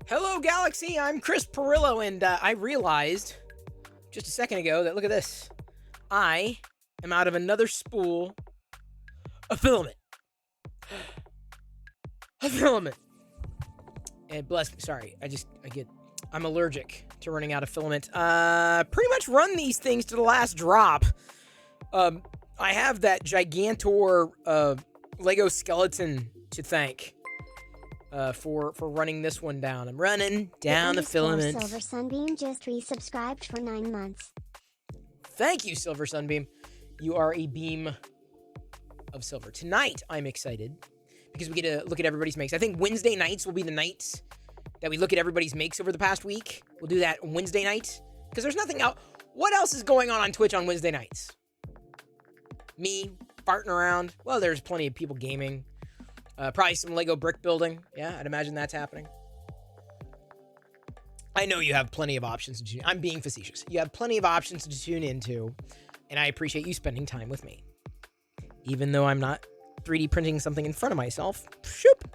Hello, Galaxy. I'm Chris Perillo, and I realized just a second ago that, look at this. I am out of another spool of filament. A filament. And bless me, sorry. I'm allergic to running out of filament. Pretty much run these things to the last drop. I have that Gigantor Lego skeleton to thank for running this one down. I'm running down the filament. Silver Sunbeam just resubscribed for 9 months. Thank you, Silver Sunbeam. You are a beam of silver. Tonight, I'm excited because we get to look at everybody's makes. I think Wednesday nights will be the nights that we look at everybody's makes over the past week. We'll do that Wednesday night because there's nothing out. What else is going on Twitch on Wednesday nights? Me farting around. Well, there's plenty of people gaming. Probably some Lego brick building. Yeah, I'd imagine that's happening. I know you have plenty of options to tune in. I'm being facetious. You have plenty of options to tune into, and I appreciate you spending time with me. Even though I'm not 3D printing something in front of myself. Shoop.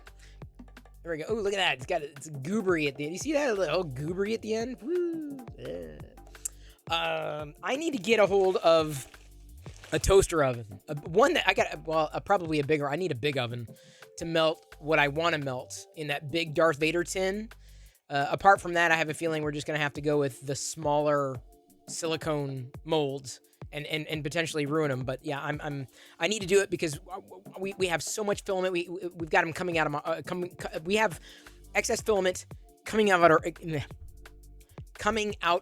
There we go. Oh, look at that. It's goobery at the end. You see that? A little goobery at the end? Woo. Yeah. I need to get a hold of a toaster oven. One that I got, probably a bigger. I need a big oven to melt what I want to melt in that big Darth Vader tin. Apart from that, I have a feeling we're just going to have to go with the smaller silicone molds and potentially ruin them. But yeah, I need to do it because we have so much filament. We've got them coming out of my we have excess filament coming out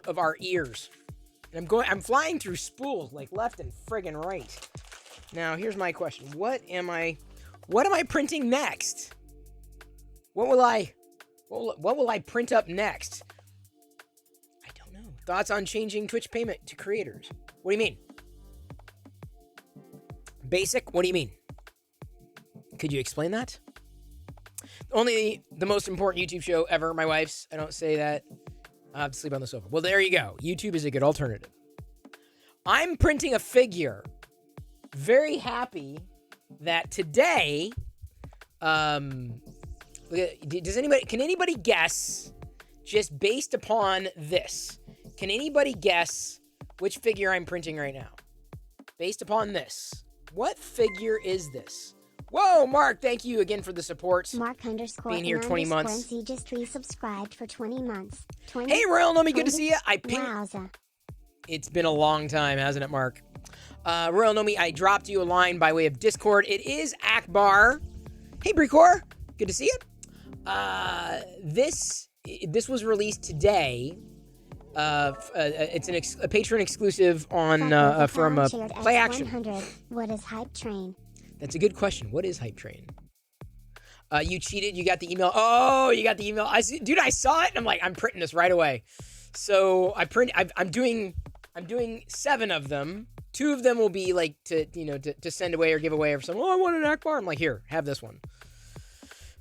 of our ears. And I'm flying through spools like left and friggin' right. Now, here's my question. What am I printing next? What will I print up next? I don't know. Thoughts on changing Twitch payment to creators? What do you mean? Basic? What do you mean? Could you explain that? Only the most important YouTube show ever, my wife's. I don't say that. I have to sleep on the sofa. Well, there you go. YouTube is a good alternative. I'm printing a figure. Very happy that today, can anybody guess, just based upon this, can anybody guess which figure I'm printing right now? Based upon this. What figure is this? Whoa, Mark, thank you again for the support. Mark _ being here 20 months. He just resubscribed for 20 months. Hey, Royal Nomi, good to see you. Wowza. It's been a long time, hasn't it, Mark? Royal Nomi, I dropped you a line by way of Discord. It is Akbar. Hey, Brecor, good to see you. This was released today. It's a patron exclusive on from Play Action. What is Hype Train? That's a good question. What is Hype Train? You cheated. You got the email. Oh, you got the email. I saw it, and I'm like, I'm printing this right away. So I'm doing 7 of them. 2 of them will be like to send away or give away or something. Oh, I want an Akbar. I'm like, here, have this one.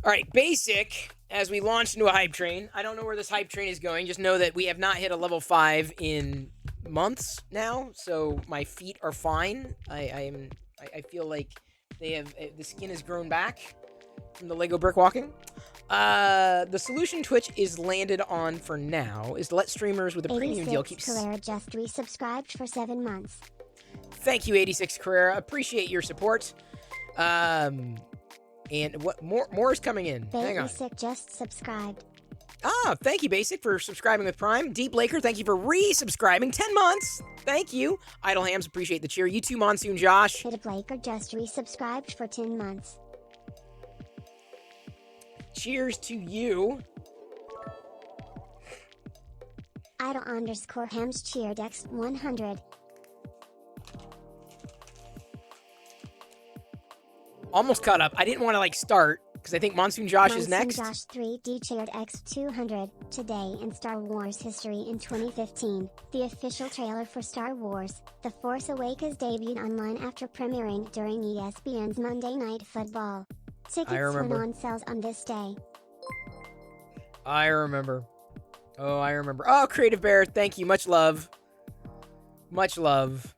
All right, basic. As we launch into a Hype Train, I don't know where this Hype Train is going. Just know that we have not hit a level 5 in months now, so my feet are fine. I feel like the skin has grown back from the Lego brick walking. The solution Twitch is landed on for now is to let streamers with a premium deal keep. Carrera just resubscribed for 7 months. Thank you, 86 Carrera. Appreciate your support. And what more is coming in? Hang on. Basic just subscribed. Thank you, Basic, for subscribing with Prime. Deep Laker, thank you for resubscribing. 10 months. Thank you. Idle Hams, appreciate the cheer. You too, Monsoon Josh. Hit Blaker just resubscribed for 10 months. Cheers to you. Idle _ Hams cheered X 100. Almost caught up. I didn't want to start because I think Monsoon Josh is next. Josh 3D cheered X 200. Today in Star Wars history in 2015, the official trailer for Star Wars: The Force Awakens debuted online after premiering during ESPN's Monday Night Football. Tickets went on sales on this day. I remember. Oh, Creative Bear, thank you. Much love. Much love.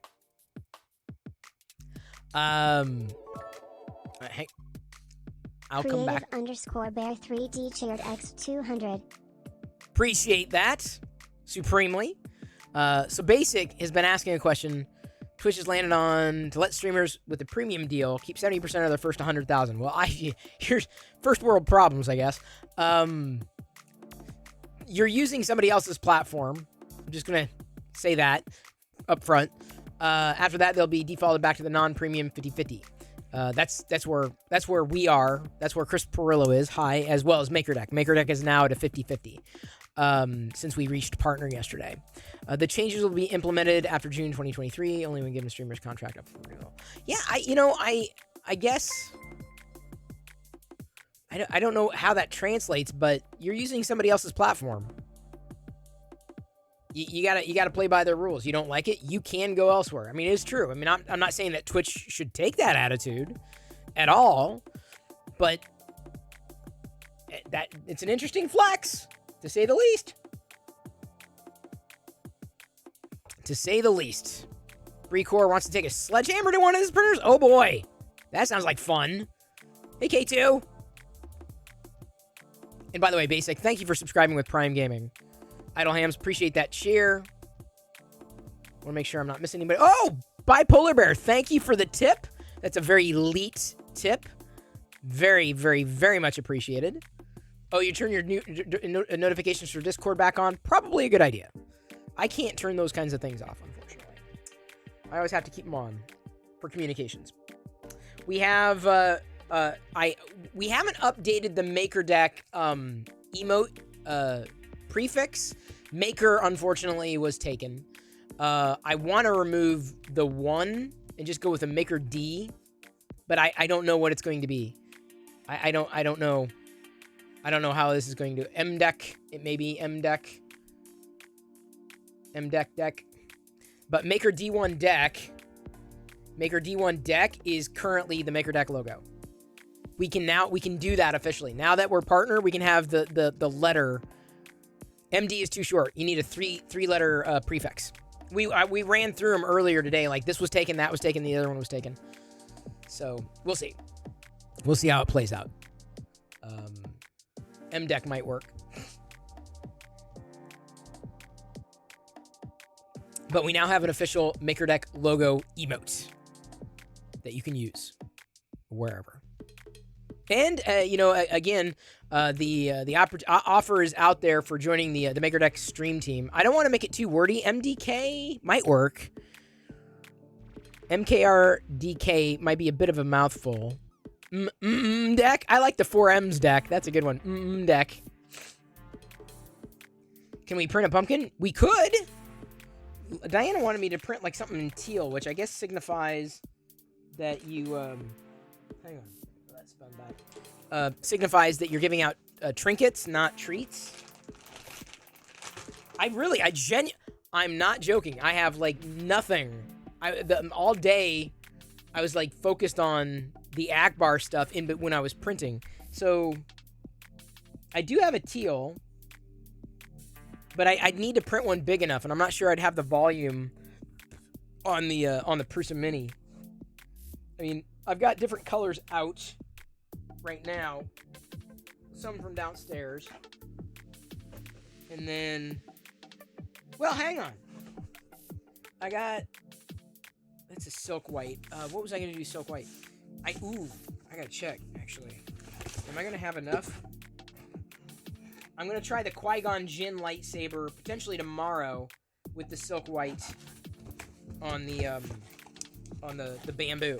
Hey, I'll come back. Creative _ Bear 3D cheered X 200. Appreciate that supremely. So Basic has been asking a question. Twitch has landed on to let streamers with a premium deal keep 70% of their first 100,000. Well, here's first world problems, I guess. You're using somebody else's platform. I'm just gonna say that up front. After that, they'll be defaulted back to the non-premium 50/50. That's where we are. That's where Chris Perillo is. Hi, as well as MakerDeck. MakerDeck is now at a 50/50. Since we reached partner yesterday. The changes will be implemented after June 2023, only when given streamers contract up for renewal. Yeah, I guess I don't know how that translates, but you're using somebody else's platform. You gotta play by their rules. You don't like it, you can go elsewhere. I mean, it's true. I mean, I'm not saying that Twitch should take that attitude at all, but that it's an interesting flex, to say the least. To say the least. Recore wants to take a sledgehammer to one of his printers? Oh boy. That sounds like fun. Hey, K2. And by the way, Basic, thank you for subscribing with Prime Gaming. Idle Hams, appreciate that share. Want to make sure I'm not missing anybody. Oh, Bipolar Bear, thank you for the tip. That's a very elite tip. Very, very, very much appreciated. Oh, you turn your notifications for Discord back on? Probably a good idea. I can't turn those kinds of things off, unfortunately. I always have to keep them on for communications. We have we haven't updated the MakerDeck emote prefix. Maker, unfortunately, was taken. I want to remove the 1 and just go with a Maker D, but I don't know what it's going to be. I don't know. I don't know how this is going to MDeck. It may be MDeck. MDeck deck. But Maker D1 deck. Maker D1 deck is currently the MakerDeck logo. We can do that officially. Now that we're partner, we can have the letter. MD is too short. You need a three letter prefix. We ran through them earlier today. Like this was taken, that was taken, the other one was taken. So we'll see. We'll see how it plays out. MDeck might work. But we now have an official MakerDeck logo emote that you can use wherever. And, again, the offer is out there for joining the MakerDeck stream team. I don't want to make it too wordy. MDK might work. MKRDK might be a bit of a mouthful. Deck. I like the 4Ms deck. That's a good one. Deck. Can we print a pumpkin? We could. Diana wanted me to print like something in teal, which I guess signifies that you hang on. That's fun back. Signifies that you're giving out trinkets, not treats. I'm not joking. I have like nothing. All day I was like focused on the Akbar stuff when I was printing. So I do have a teal, but I'd need to print one big enough, and I'm not sure I'd have the volume on the Prusa Mini. I mean, I've got different colors out right now. Some from downstairs. And then, well, hang on. That's a silk white. What was I gonna do silk white? I gotta check, actually. Am I gonna have enough? I'm gonna try the Qui-Gon Jinn lightsaber potentially tomorrow with the silk white on the bamboo.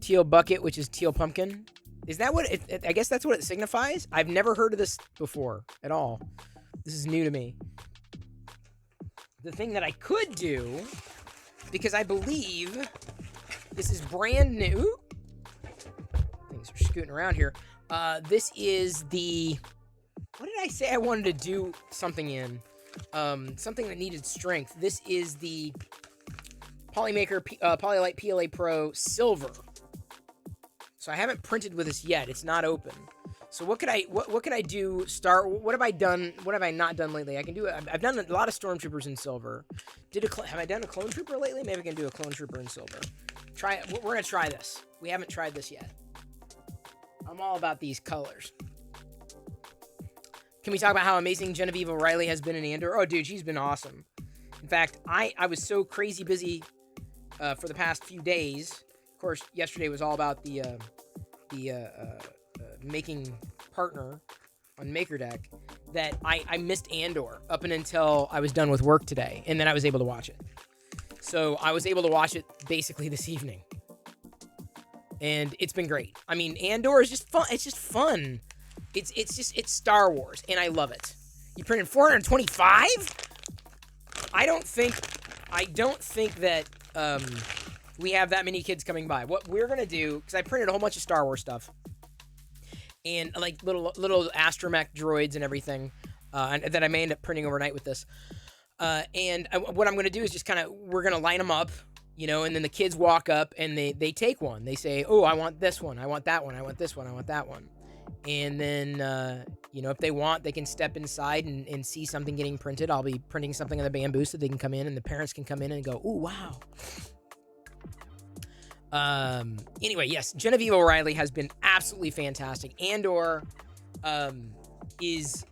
Teal bucket, which is teal pumpkin. Is that what I guess that's what it signifies? I've never heard of this before at all. This is new to me. The thing that I could do, because I believe this is brand new. Things are scooting around here. This is the, what did I say I wanted to do something in? Something that needed strength. This is the Polymaker Polylite PLA Pro Silver. So I haven't printed with this yet. It's not open. So what could I do? What have I done? What have I not done lately? I can do. I've done a lot of Stormtroopers in silver. Have I done a Clone Trooper lately? Maybe I can do a Clone Trooper in silver. We're gonna try this. We haven't tried this yet. I'm all about these colors. Can we talk about how amazing Genevieve O'Reilly has been in Andor? Oh, dude, she's been awesome. In fact, I was so crazy busy for the past few days. Of course, yesterday was all about the making partner on MakerDeck that I missed Andor up until I was done with work today, and then I was able to watch it. So I was able to watch it basically this evening, and it's been great. I mean, Andor is just fun. It's just fun. It's Star Wars, and I love it. You printed 425? I don't think that we have that many kids coming by. What we're gonna do, because I printed a whole bunch of Star Wars stuff, and like little astromech droids and everything, that I may end up printing overnight with this. What I'm gonna do is just we're gonna line them up, and then the kids walk up and they take one. They say, "Oh, I want this one. I want that one. I want this one. I want that one." And then, if they want, they can step inside and see something getting printed. I'll be printing something on the bamboo so they can come in and the parents can come in and go, "Ooh, wow." Anyway, yes, Genevieve O'Reilly has been absolutely fantastic. Andor is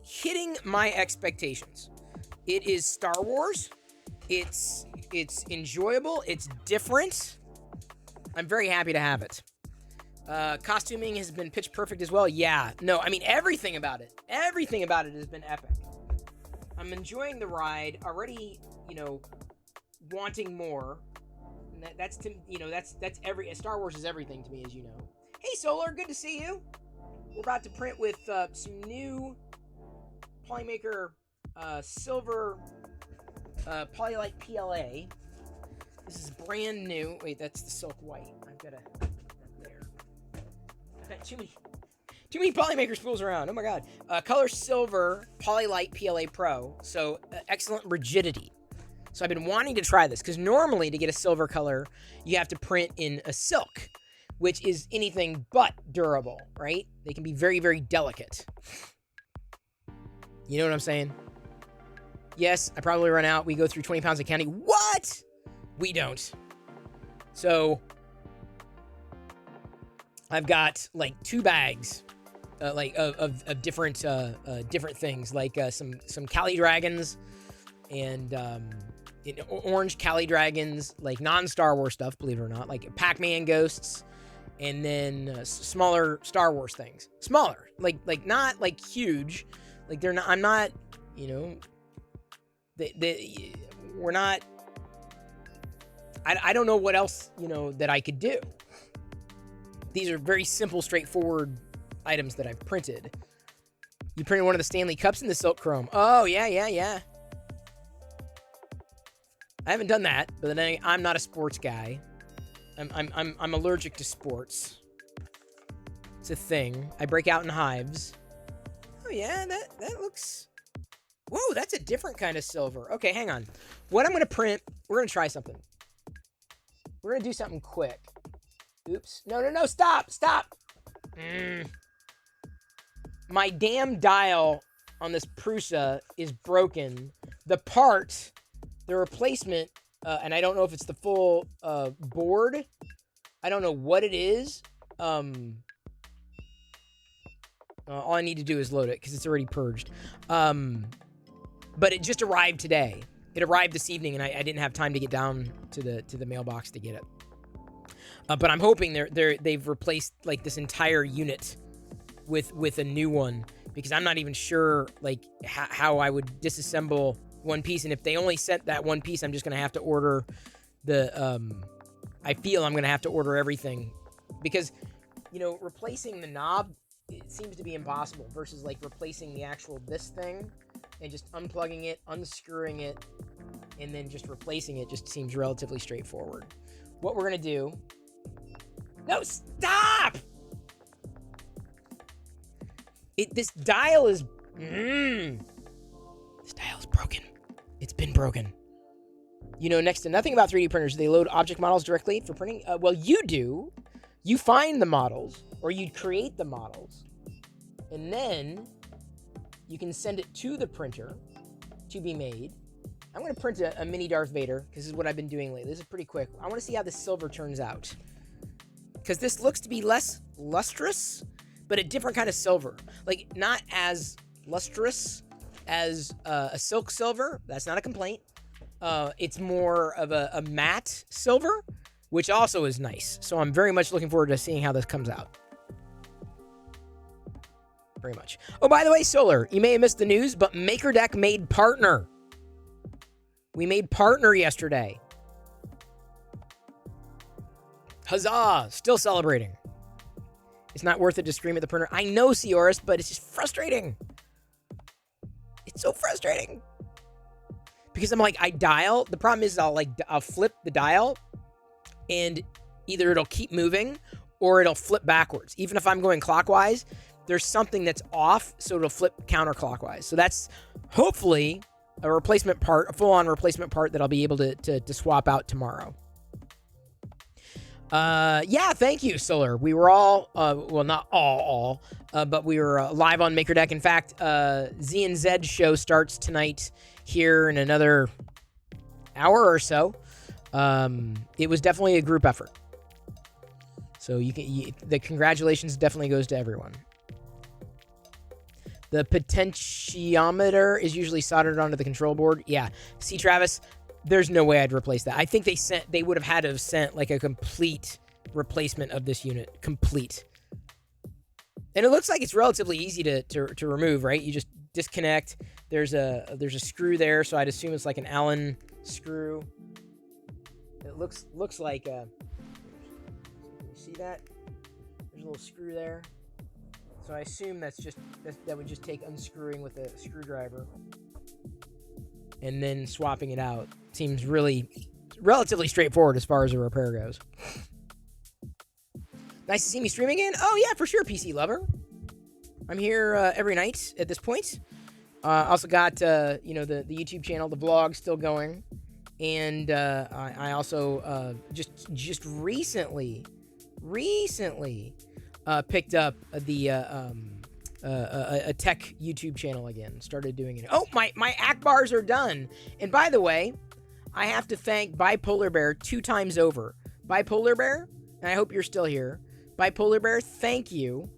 hitting my expectations. It is Star Wars. It's enjoyable. It's different. I'm very happy to have it. Costuming has been pitch perfect as well. Yeah. No, I mean, everything about it has been epic. I'm enjoying the ride already, wanting more. And that's Star Wars is everything to me, as you know. Hey, Solar, good to see you. We're about to print with some new Polymaker silver Polylite PLA. This is brand new. Wait, that's the silk white. I've got that there. I've got too many Polymaker spools around. Oh my god. Color silver Polylite PLA Pro. So excellent rigidity. So I've been wanting to try this because normally to get a silver color, you have to print in a silk, which is anything but durable, right? They can be very, very delicate. You know what I'm saying? Yes, I probably run out. We go through 20 pounds of candy. What? We don't. So I've got like 2 bags, of different things, like some Cali Dragons and orange Cali Dragons, like non-Star Wars stuff, believe it or not, like Pac-Man ghosts, and then smaller Star Wars things. Smaller, like not like huge, like they're not. I'm not, we're not. I don't know what else, that I could do. These are very simple, straightforward items that I've printed. You printed one of the Stanley Cups in the silk chrome. Oh, yeah. I haven't done that, but then I'm not a sports guy. I'm allergic to sports. It's a thing. I break out in hives. Oh, yeah, that looks... Whoa, that's a different kind of silver. Okay, hang on. What I'm going to print, we're going to try something. We're going to do something quick. Oops. No, stop. My damn dial on this Prusa is broken. The replacement, and I don't know if it's the full board. I don't know what it is. All I need to do is load it because it's already purged. But it just arrived today. It arrived this evening, and I didn't have time to get down to the mailbox to get it. But I'm hoping they've replaced like this entire unit with a new one, because I'm not even sure like how I would disassemble one piece. And if they only sent that one piece, I'm just gonna have to order I feel I'm gonna have to order everything, because replacing the knob, it seems to be impossible, versus like replacing the actual this thing and just unplugging it, unscrewing it, and then just replacing it just seems relatively straightforward. What we're gonna do... No, stop! This dial is... This dial is broken. It's been broken. Next to nothing about 3D printers, they load object models directly for printing. Well, you do. You find the models, or you create the models, and then you can send it to the printer to be made. I'm going to print a mini Darth Vader, because this is what I've been doing lately. This is pretty quick. I want to see how this silver turns out, because this looks to be less lustrous, but a different kind of silver. Like, not as lustrous as a silk silver. That's not a complaint. It's more of a matte silver, which also is nice. So I'm very much looking forward to seeing how this comes out. Very much. Oh, by the way, Solar, you may have missed the news, but MakerDeck made partner. We made partner yesterday. Huzzah! Still celebrating. It's not worth it to scream at the printer. I know, Seoris, but it's just frustrating. It's so frustrating. Because I'm like, I dial. The problem is I'll flip the dial, and either it'll keep moving or it'll flip backwards. Even if I'm going clockwise, there's something that's off, so it'll flip counterclockwise. So that's hopefully a replacement part, a full-on replacement part that I'll be able to swap out tomorrow. Yeah, thank you, Solar. We were all, well, not all, but we were live on MakerDeck. In fact, Z and Z show starts tonight here in another hour or so. It was definitely a group effort. So the congratulations definitely goes to everyone. The potentiometer is usually soldered onto the control board. Yeah. See, Travis, there's no way I'd replace that. I think they would have had to have sent like a complete replacement of this unit. Complete. And it looks like it's relatively easy to remove, right? You just disconnect. There's a screw there, so I'd assume it's like an Allen screw. It looks like you see that? There's a little screw there. So I assume that would just take unscrewing with a screwdriver and then swapping it out. Seems relatively straightforward as far as a repair goes. Nice to see me streaming again. Oh yeah, for sure, PC lover. I'm here every night at this point. Also got the YouTube channel, the vlog still going, and I also just recently picked up a tech YouTube channel again. Started doing it. Oh, my Akbars are done. And by the way, I have to thank Bipolar Bear 2 times over. Bipolar Bear, and I hope you're still here. Bipolar Bear, thank you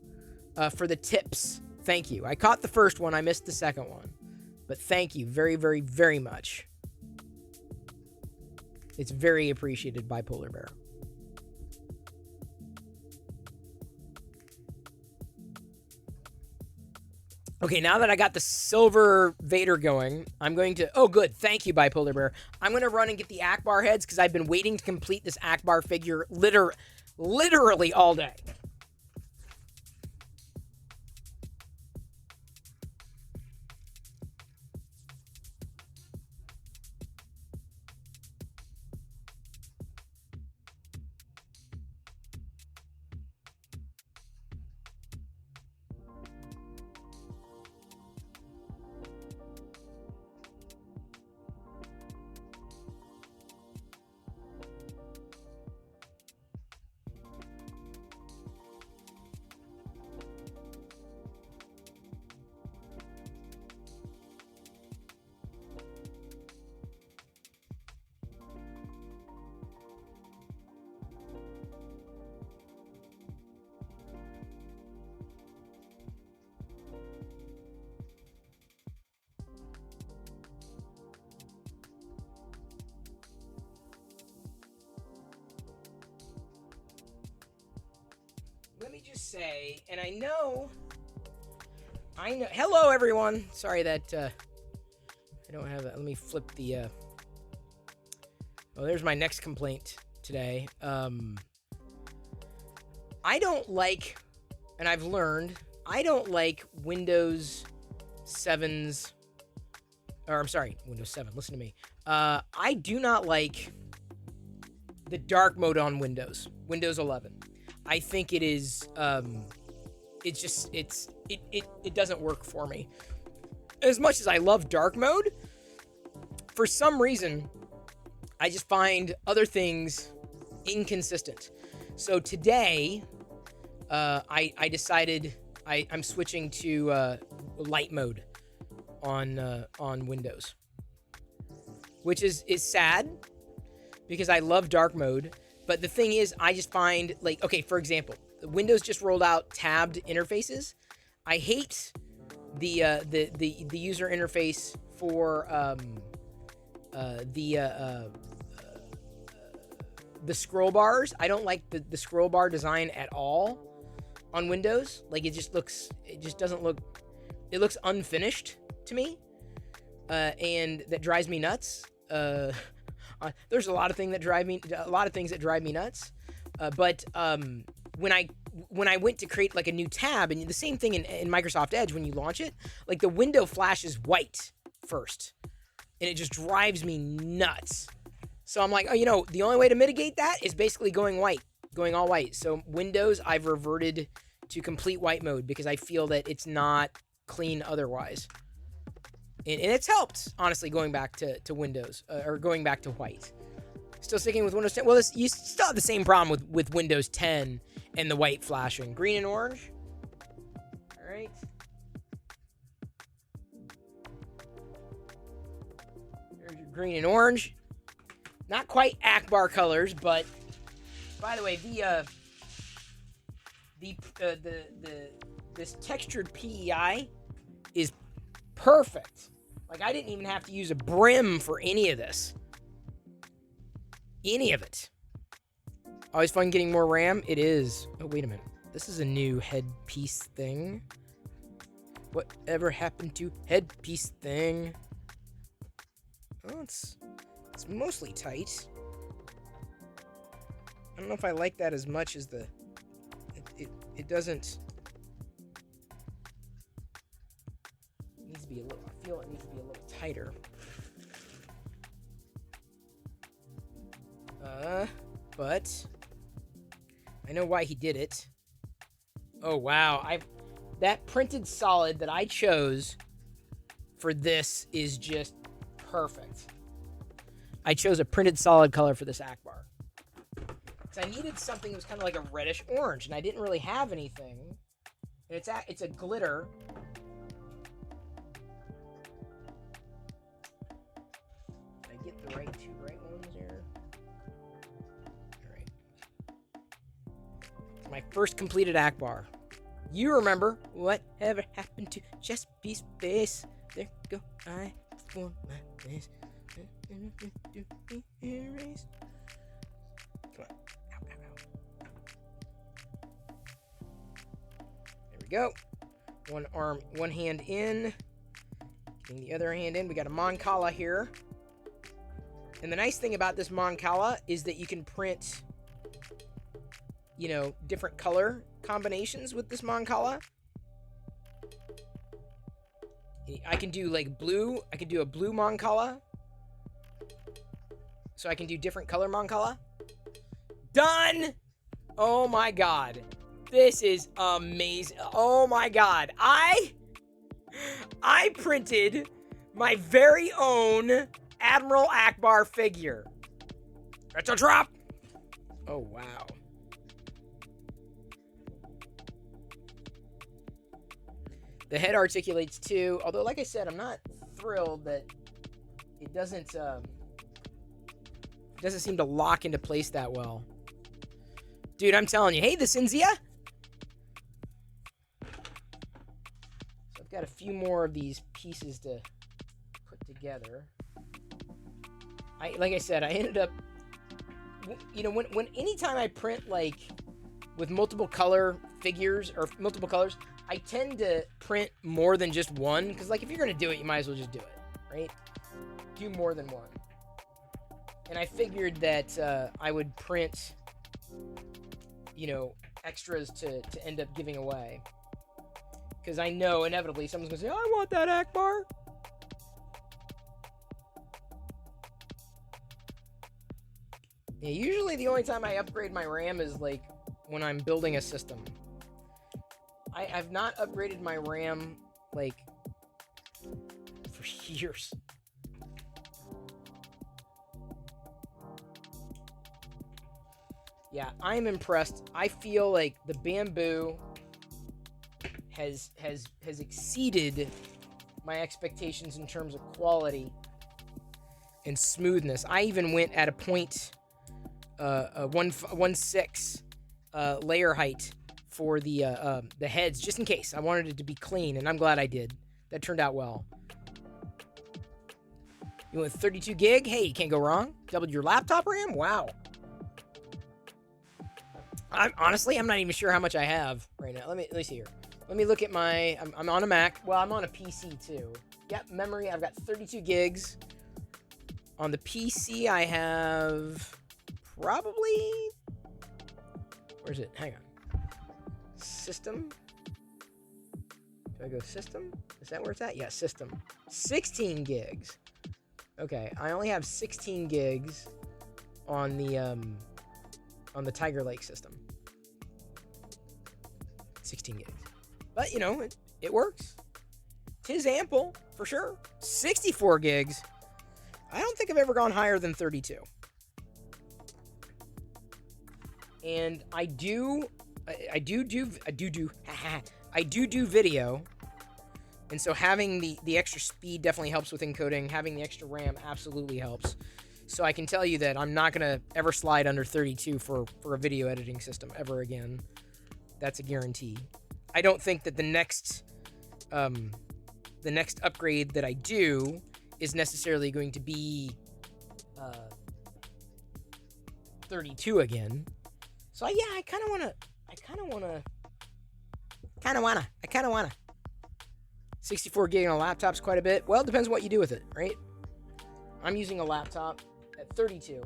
for the tips. Thank you. I caught the first one. I missed the second one. But thank you very, very, very much. It's very appreciated, Bipolar Bear. Okay, now that I got the silver Vader going, I'm going to... Oh, good. Thank you, Bipolar Bear. I'm going to run and get the Akbar heads because I've been waiting to complete this Akbar figure literally all day. Say, and I know, hello everyone. Sorry that I don't have that. Let me flip the, oh, there's my next complaint today. I don't like, and I've learned, I don't like Windows 7's, or I'm sorry, Windows 7, listen to me. I do not like the dark mode on Windows 11. I think it is, it doesn't work for me. As much as I love dark mode, for some reason, I just find other things inconsistent. So today, I decided I'm switching to light mode on Windows, which is sad because I love dark mode. But the thing is, I just find, like, okay, for example, Windows just rolled out tabbed interfaces. I hate the user interface for the scroll bars. I don't like the scroll bar design at all on Windows. Like, it just doesn't look, it looks unfinished to me, and that drives me nuts. There's a lot of things that drive me nuts. But when I went to create like a new tab, and the same thing in Microsoft Edge, when you launch it, like the window flashes white first, and it just drives me nuts. So I'm like, oh, the only way to mitigate that is basically going all white. So Windows, I've reverted to complete white mode because I feel that it's not clean otherwise. And it's helped, honestly, going back to Windows, or going back to white. Still sticking with Windows 10. Well, you still have the same problem with Windows 10 and the white flashing. Green and orange. All right. There's your green and orange. Not quite Akbar colors, but by the way, this textured PEI is perfect. Like, I didn't even have to use a brim for any of this. Any of it. Always fun getting more RAM. It is. Oh, wait a minute. This is a new headpiece thing. Whatever happened to headpiece thing? Oh, it's mostly tight. I don't know if I like that as much as it doesn't. It needs to be a little. I feel it needs to be a little tighter. But I know why he did it. Oh wow, that printed solid that I chose for this is just perfect. I chose a printed solid color for this Akbar. Because I needed something that was kind of like a reddish orange, and I didn't really have anything. And it's a glitter. Did I get the right ones here? Alright. It's my first completed Akbar. You remember whatever happened to just be space. There go I for my place. Erase. Come on. Ow. There we go. One hand in. Getting the other hand in. We got a Mancala here. And the nice thing about this Mancala is that you can print, different color combinations with this Mancala. I can do like blue. I can do a blue Mancala. So I can do different color Mancala. Done! Oh my god. This is amazing. Oh my god. I printed my very own Admiral Akbar figure. That's a drop! Oh wow. The head articulates too, although like I said, I'm not thrilled that it doesn't seem to lock into place that well. Dude, I'm telling you. Hey, the Cinzia! So I've got a few more of these pieces to put together. Like I said, I ended up, when anytime I print like with multiple color figures or multiple colors, I tend to print more than just one, because like if you're gonna do it, you might as well just do it, right? Do more than one. And I figured that I would print, extras to end up giving away. Because I know inevitably someone's going to say, I want that Akbar. Yeah, usually the only time I upgrade my RAM is like when I'm building a system. I've not upgraded my RAM like for years. Yeah, I'm impressed. I feel like the Bamboo has exceeded my expectations in terms of quality and smoothness. I even went at a point, 1/6 layer height for the heads, just in case. I wanted it to be clean, and I'm glad I did. That turned out well. You went with 32 gig? Hey, you can't go wrong. Doubled your laptop RAM? Wow. Honestly, I'm not even sure how much I have right now. Let me see here. Let me look at my... I'm on a Mac. Well, I'm on a PC, too. Yep, memory. I've got 32 gigs. On the PC, I have probably... Where's it? Hang on. System? Do I go system? Is that where it's at? Yeah, system. 16 gigs. Okay, I only have 16 gigs on the Tiger Lake system. 16 gigs. But, you know, it works. 'Tis ample, for sure. 64 gigs. I don't think I've ever gone higher than 32. And I do video. And so having the extra speed definitely helps with encoding. Having the extra RAM absolutely helps. So I can tell you that I'm not going to ever slide under 32 for a video editing system ever again. That's a guarantee. I don't think that the next upgrade that I do is necessarily going to be 32 again. So yeah, I kind of wanna. 64 gig on a laptop's quite a bit. Well, it depends what you do with it, right? I'm using a laptop at 32.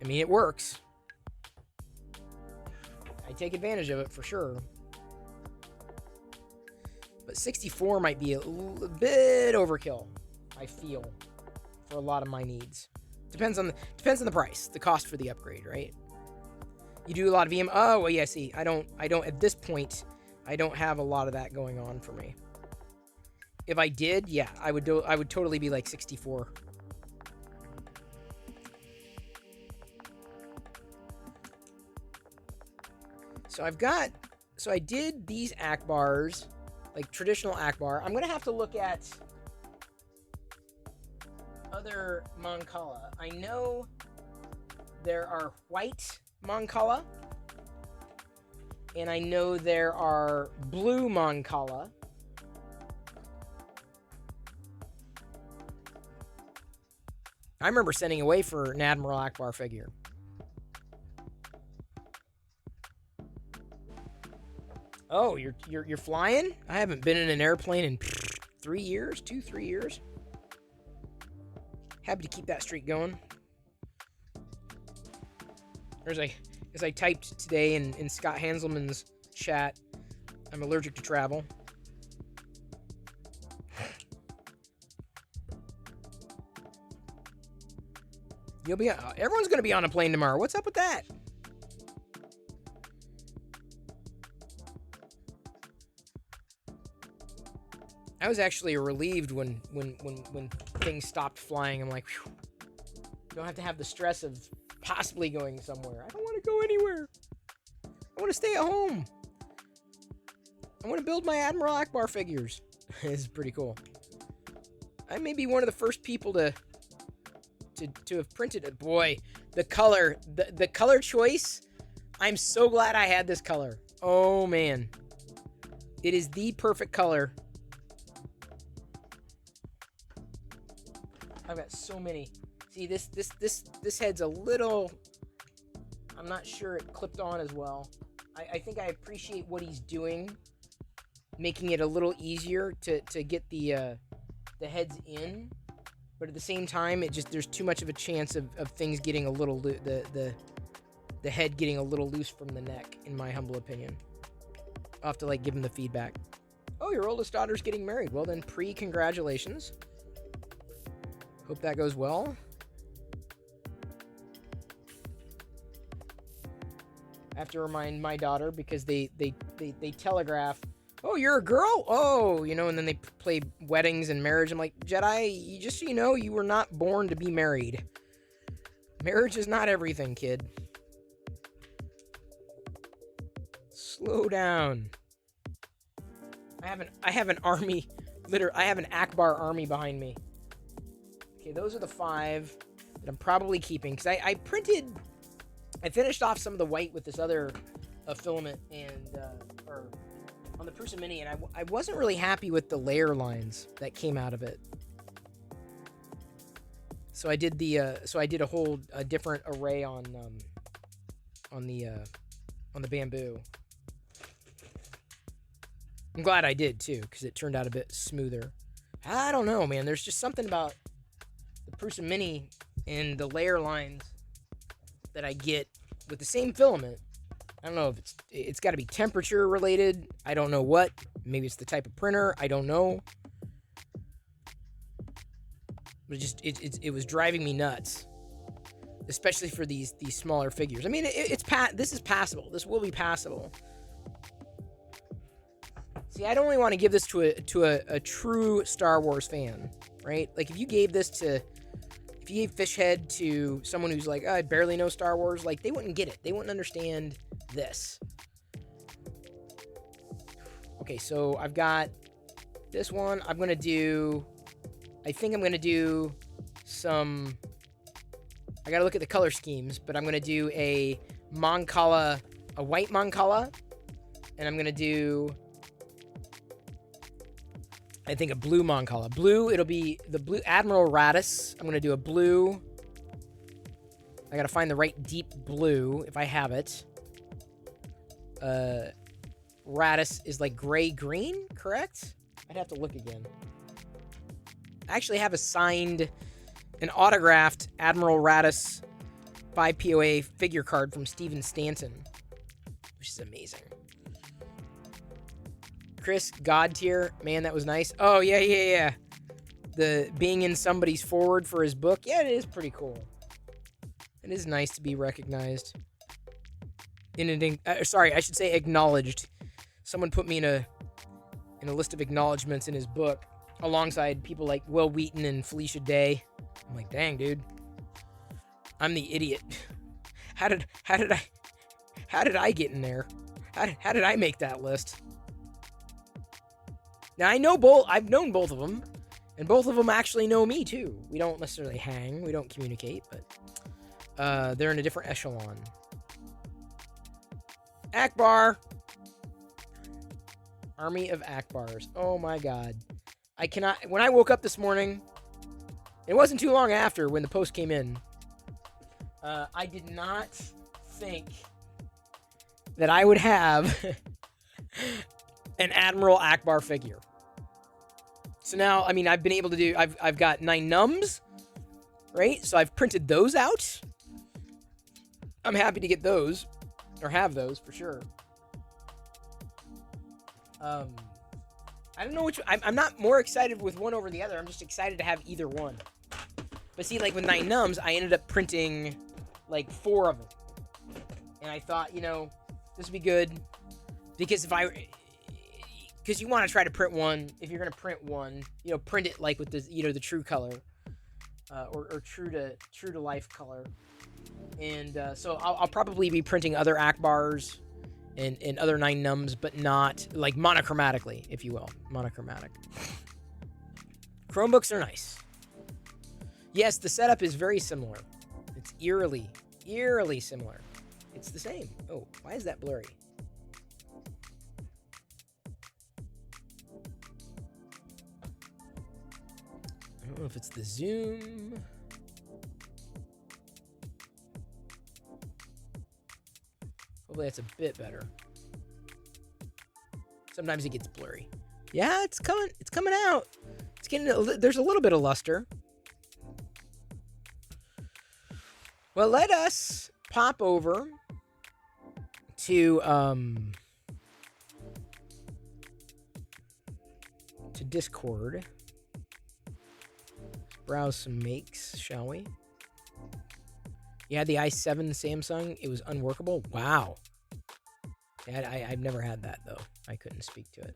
I mean, it works. I take advantage of it for sure. But 64 might be a bit overkill, I feel, for a lot of my needs. Depends on the price, the cost for the upgrade, right? You do a lot of VM. Oh, well, yeah, see, I don't at this point, I don't have a lot of that going on for me. If I did, yeah, I would totally be like 64. So I did these Akbars, like traditional Akbar. I'm gonna have to look at other Mancala. I know there are white Mancala, and I know there are blue Mancala. I remember sending away for an Admiral Akbar figure. Oh, you're flying? I haven't been in an airplane in 3 years, 2-3 years. Happy to keep that streak going. As I typed today in Scott Hanselman's chat, I'm allergic to travel. Everyone's gonna be on a plane tomorrow. What's up with that? I was actually relieved when things stopped flying. I'm like, whew, don't have to have the stress of possibly going somewhere. I don't want to go anywhere. I want to stay at home. I want to build my Admiral Akbar figures. This is pretty cool. I may be one of the first people to have printed it. Boy, the color choice. I'm so glad I had this color. Oh man, it is the perfect color. I've got so many. See, this head's a little... I'm not sure it clipped on as well. I think I appreciate what he's doing, making it a little easier to get the heads in, but at the same time, there's too much of a chance of things getting a little the head getting a little loose from the neck, in my humble opinion. I'll have to give him the feedback. Oh, your oldest daughter's getting married. Well then, congratulations. Hope that goes well. I have to remind my daughter because they telegraph, oh, you're a girl? Oh, and then they play weddings and marriage. I'm like, Jedi, just so you know, you were not born to be married. Marriage is not everything, kid. Slow down. I have an army, I have an Akbar army behind me. Okay, those are the 5 that I'm probably keeping, because I printed I finished off some of the white with this other filament and or on the Prusa Mini, and I wasn't really happy with the layer lines that came out of it. So I did a whole different array on the bamboo. I'm glad I did too, because it turned out a bit smoother. I don't know, man. There's just something about the Prusa Mini and the layer lines that I get with the same filament. I don't know if it's got to be temperature related. I don't know what. Maybe it's the type of printer. I don't know. But it was driving me nuts, especially for these smaller figures. I mean, this is passable. This will be passable. See, I'd only want to give this to a true Star Wars fan, right? Like if you gave Fishhead to someone who's like, oh, I barely know Star Wars, like they wouldn't get it. They wouldn't understand this. Okay, so I've got this one. I think I'm gonna do some. I gotta look at the color schemes, but I'm gonna do a Mon-Cala, a white Mon-Cala, and I'm gonna do, I think, a blue Mon-Cala. Blue, it'll be the blue Admiral Raddus. I'm gonna do a blue. I gotta find the right deep blue if I have it. Raddus is like gray-green, correct? I'd have to look again. I actually have an autographed Admiral Raddus 5 POA figure card from Steven Stanton, which is amazing. Chris, God tier, man, that was nice. Oh, yeah. The being in somebody's forward for his book, yeah, it is pretty cool. It is nice to be recognized. Sorry, I should say acknowledged. Someone put me in a list of acknowledgments in his book, alongside people like Will Wheaton and Felicia Day. I'm like, dang, dude, I'm the idiot. How did I get in there? How did I make that list? Now I've known both of them, and both of them actually know me too. We don't necessarily hang, we don't communicate, but they're in a different echelon. Akbar. Army of Akbars. Oh my god. I cannot. When I woke up this morning, it wasn't too long after when the post came in. I did not think that I would have an Admiral Akbar figure. So now, I mean, I've been able to do. I've got 9 nums, right? So I've printed those out. I'm happy to get those, or have those for sure. I don't know which. I'm not more excited with one over the other. I'm just excited to have either one. But see, like with 9 nums, I ended up printing like 4 of them, and I thought, this would be good because because you want to try to print one. If you're gonna print one, print it like with the the true color, or true to life color. And so I'll probably be printing other Akbars and other 9 nums, but not like monochromatically, if you will. Monochromatic. Chromebooks are nice. Yes, the setup is very similar. It's eerily similar. It's the same. Oh, why is that blurry? I don't know if it's the zoom. Hopefully that's a bit better. Sometimes it gets blurry. Yeah, it's coming out. It's getting, there's a little bit of luster. Well, let us pop over to Discord. Browse some makes, shall we? You had the i7 Samsung. It was unworkable. Wow. I've never had that, though. I couldn't speak to it.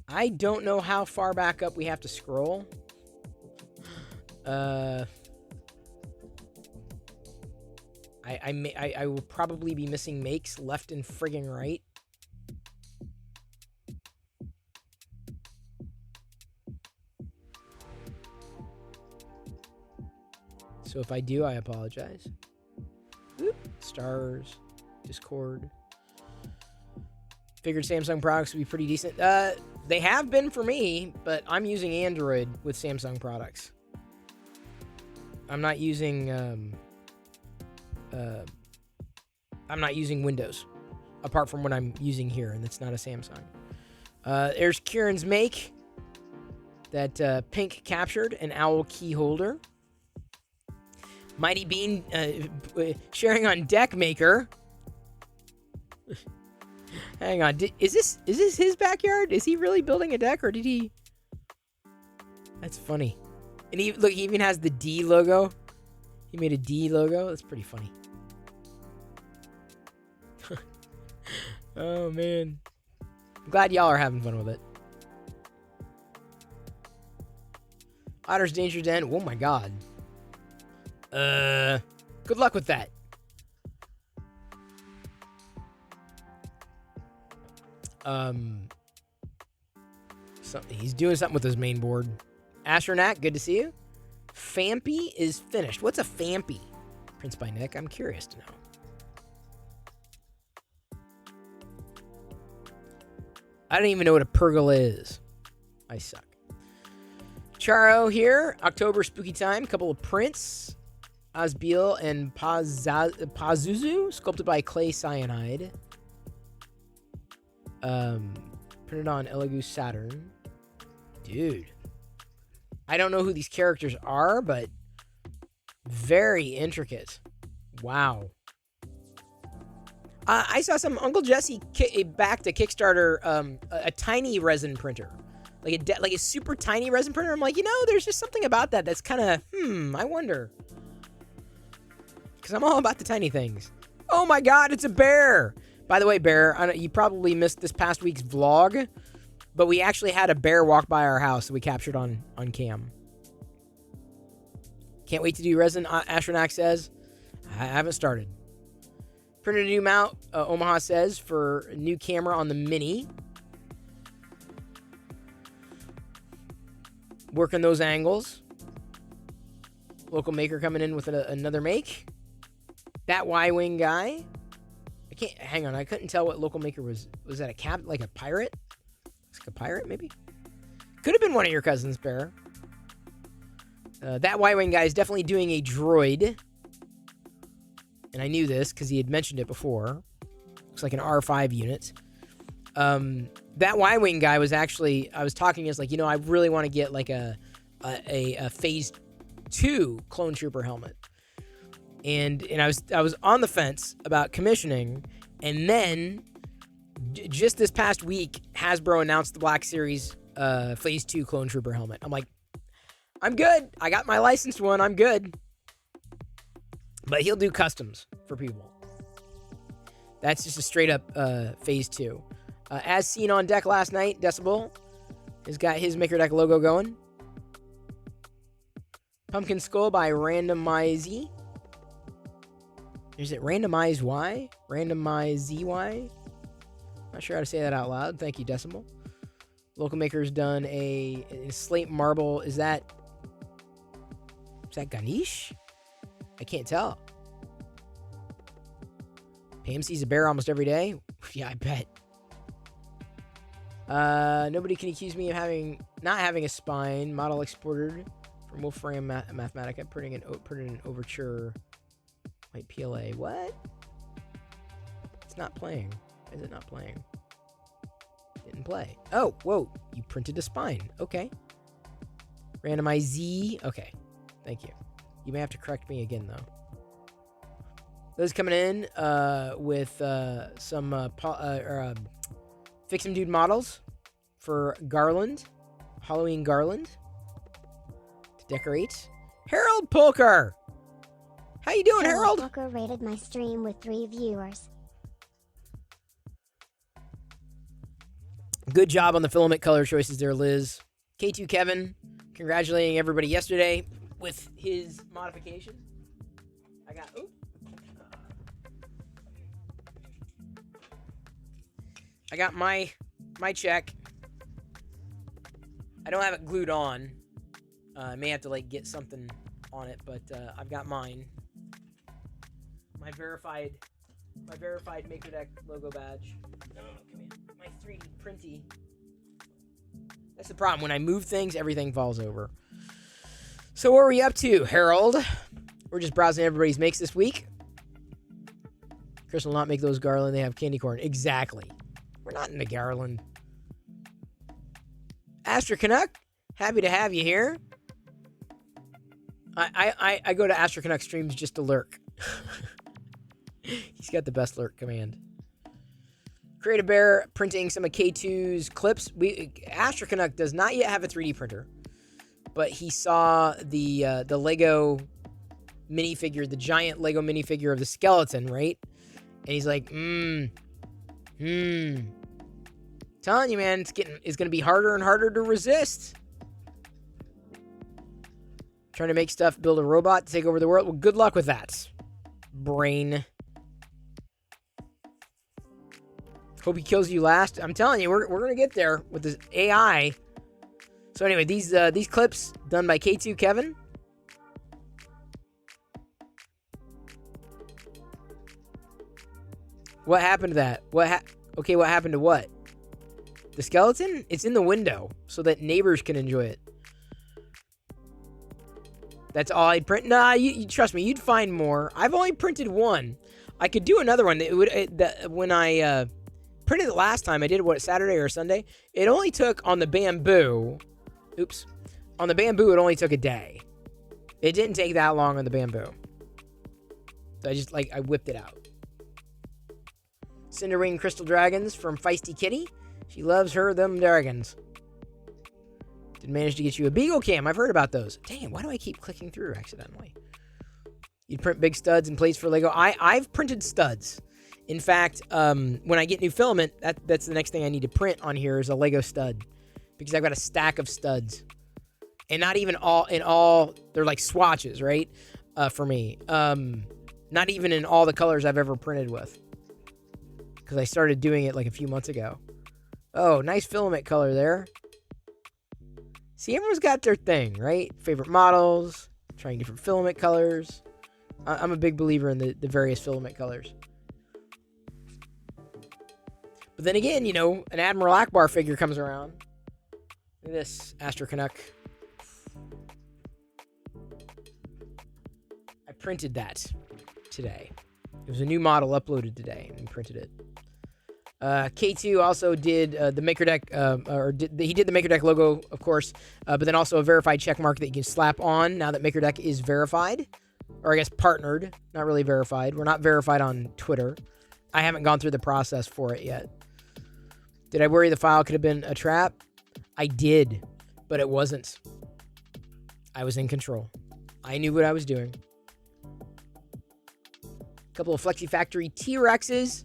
I don't know how far back up we have to scroll. I will probably be missing makes left and friggin' right. So if I do, I apologize. Whoop. Stars, Discord. Figured Samsung products would be pretty decent. They have been for me, but I'm using Android with Samsung products. I'm not using Windows, apart from what I'm using here, and it's not a Samsung. There's Kieran's make. That Pink captured an owl key holder. Mighty Bean sharing on Deck Maker. Hang on, is this his backyard? Is he really building a deck, or did he? That's funny. And he even has the D logo. He made a D logo. That's pretty funny. Oh man, I'm glad y'all are having fun with it. Otter's Danger Den. Oh my god. Good luck with that. He's doing something with his main board. Astronaut, good to see you. Fampy is finished. What's a Fampy? Prince by Nick. I'm curious to know. I don't even know what a pergola is. I suck. Charo here. October spooky time. Couple of prints. Asbiel and Pazuzu, sculpted by Clay Cyanide. Printed on Elegoo Saturn. Dude. I don't know who these characters are, but very intricate. Wow. I saw some Uncle Jesse backed a Kickstarter, a tiny resin printer. Like a super tiny resin printer. I'm like, there's just something about that that's kind of, I wonder. Because I'm all about the tiny things. Oh my god, it's a bear! By the way, Bear, you probably missed this past week's vlog, but we actually had a bear walk by our house that we captured on cam. Can't wait to do resin, Astronaut says. I haven't started. Printed a new mount, Omaha says, for a new camera on the Mini. Working those angles. Local maker coming in with another make. That Y-Wing guy. Hang on, I couldn't tell what local maker was. Was that like a pirate? Looks like a pirate, maybe? Could have been one of your cousins, Bear. That Y-Wing guy is definitely doing a droid. And I knew this because he had mentioned it before. Looks like an R5 unit. That Y-Wing guy was actually, I was talking as I really want to get like a Phase 2 Clone Trooper helmet. And I was on the fence about commissioning, and then just this past week, Hasbro announced the Black Series Phase 2 Clone Trooper helmet. I'm like, I'm good. I got my licensed one. I'm good. But he'll do customs for people. That's just a straight up Phase 2. As seen on deck last night, Decibel has got his Maker Deck logo going. Pumpkin Skull by Randomize. Is it Randomize Y? Randomize ZY? Not sure how to say that out loud. Thank you, Decibel. Local Maker's done a slate marble. Is that Ganesh? I can't tell. Pam sees a bear almost every day. Yeah, I bet. Nobody can accuse me of not having a spine. Model exported from Wolfram Mathematica. Printing an Overture White PLA. What? It's not playing. Why is it not playing? Didn't play. Oh, whoa. You printed a spine. Okay. Randomize Z. Okay. Thank you. You may have to correct me again, though. Those coming in with some Fix 'em Dude models for Garland. Halloween Garland. To decorate. Harold Polker! How you doing, Harold? Polker rated my stream with 3 viewers. Good job on the filament color choices there, Liz. K2 Kevin, congratulating everybody yesterday with his modification. I got my check. I don't have it glued on. I may have to get something on it, but I've got mine. My verified MakerDeck logo badge. No, come here. My 3D printy. That's the problem. When I move things, everything falls over. So what are we up to, Harold? We're just browsing everybody's makes this week. Chris will not make those garland. They have candy corn. Exactly. We're not in the garland. Astra Canuck, happy to have you here. I go to Astra Canuck streams just to lurk. He's got the best lurk command. Create a Bear printing some of K2's clips. Astra Canuck does not yet have a 3D printer, but he saw the Lego minifigure, the giant Lego minifigure of the skeleton, right? And he's like, telling you, man, it's gonna be harder and harder to resist. Trying to make stuff, build a robot to take over the world. Well, good luck with that, brain. Hope he kills you last. I'm telling you, we're gonna get there with this AI. So anyway, these clips done by K2 Kevin. What happened to that? What happened to what? The skeleton? It's in the window so that neighbors can enjoy it. That's all I'd print. Nah, you trust me, you'd find more. I've only printed one. I could do another one. When I printed it last time, I did it, Saturday or Sunday? It only took on the bamboo. Oops. On the bamboo, it only took a day. It didn't take that long on the bamboo. So I whipped it out. Cinderwing Crystal Dragons from Feisty Kitty. She loves them dragons. Did manage to get you a Beagle Cam. I've heard about those. Dang, why do I keep clicking through accidentally? You'd print big studs and plates for Lego. I've printed studs. In fact, when I get new filament, that's the next thing I need to print on here is a Lego stud. Because I've got a stack of studs. And not even all, they're like swatches, right? For me. Not even in all the colors I've ever printed with. Because I started doing it like a few months ago. Oh, nice filament color there. See, everyone's got their thing, right? Favorite models, trying different filament colors. I'm a big believer in the various filament colors. But then again, an Admiral Akbar figure comes around. Look at this, Astra Canuck. I printed that today. It was a new model uploaded today and printed it. K2 also did the MakerDeck, he did the MakerDeck logo, of course, but then also a verified check mark that you can slap on now that MakerDeck is verified, or I guess partnered, not really verified. We're not verified on Twitter. I haven't gone through the process for it yet. Did I worry the file could have been a trap? I did, but it wasn't. I was in control. I knew what I was doing. A couple of Flexi Factory T-Rexes.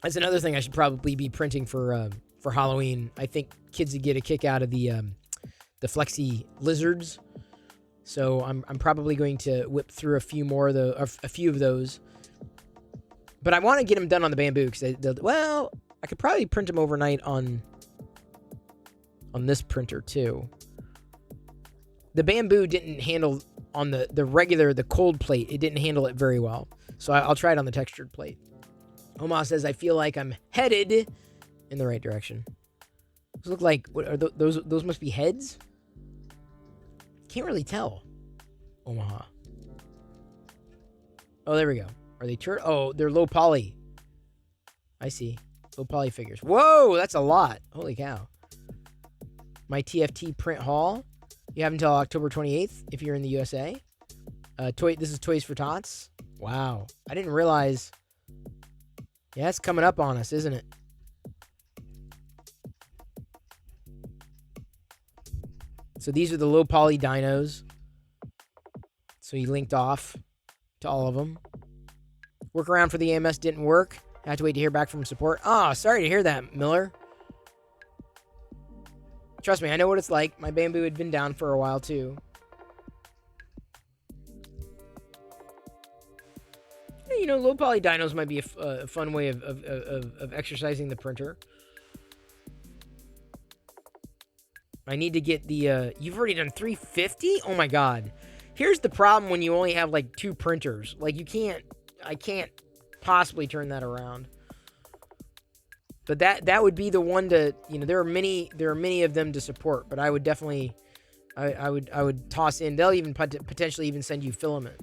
That's another thing I should probably be printing for Halloween. I think kids would get a kick out of the Flexi lizards. So I'm probably going to whip through a few of those. But I want to get them done on the bamboo because I could probably print them overnight on this printer too. The bamboo didn't handle on the cold plate. It didn't handle it very well. So I'll try it on the textured plate. Omaha says, I feel like I'm headed in the right direction. Those look like, what are those must be heads? Can't really tell. Omaha. Oh, there we go. Are they Oh, they're low poly. I see. Low poly figures. Whoa, that's a lot. Holy cow. My TFT print haul. You have until October 28th if you're in the USA. This is Toys for Tots. Wow. I didn't realize. Yeah, it's coming up on us, isn't it? So these are the low poly dinos. So he linked off to all of them. Workaround for the AMS didn't work. I have to wait to hear back from support. Oh, sorry to hear that, Miller. Trust me, I know what it's like. My bamboo had been down for a while, too. low poly dynos might be a fun way of exercising the printer. I need to get the, you've already done 350? Oh my God. Here's the problem when you only have like 2 printers. Like I can't possibly turn that around. But that would be the one to, there are many of them to support, but I would definitely, I would toss in, they'll even potentially even send you filament.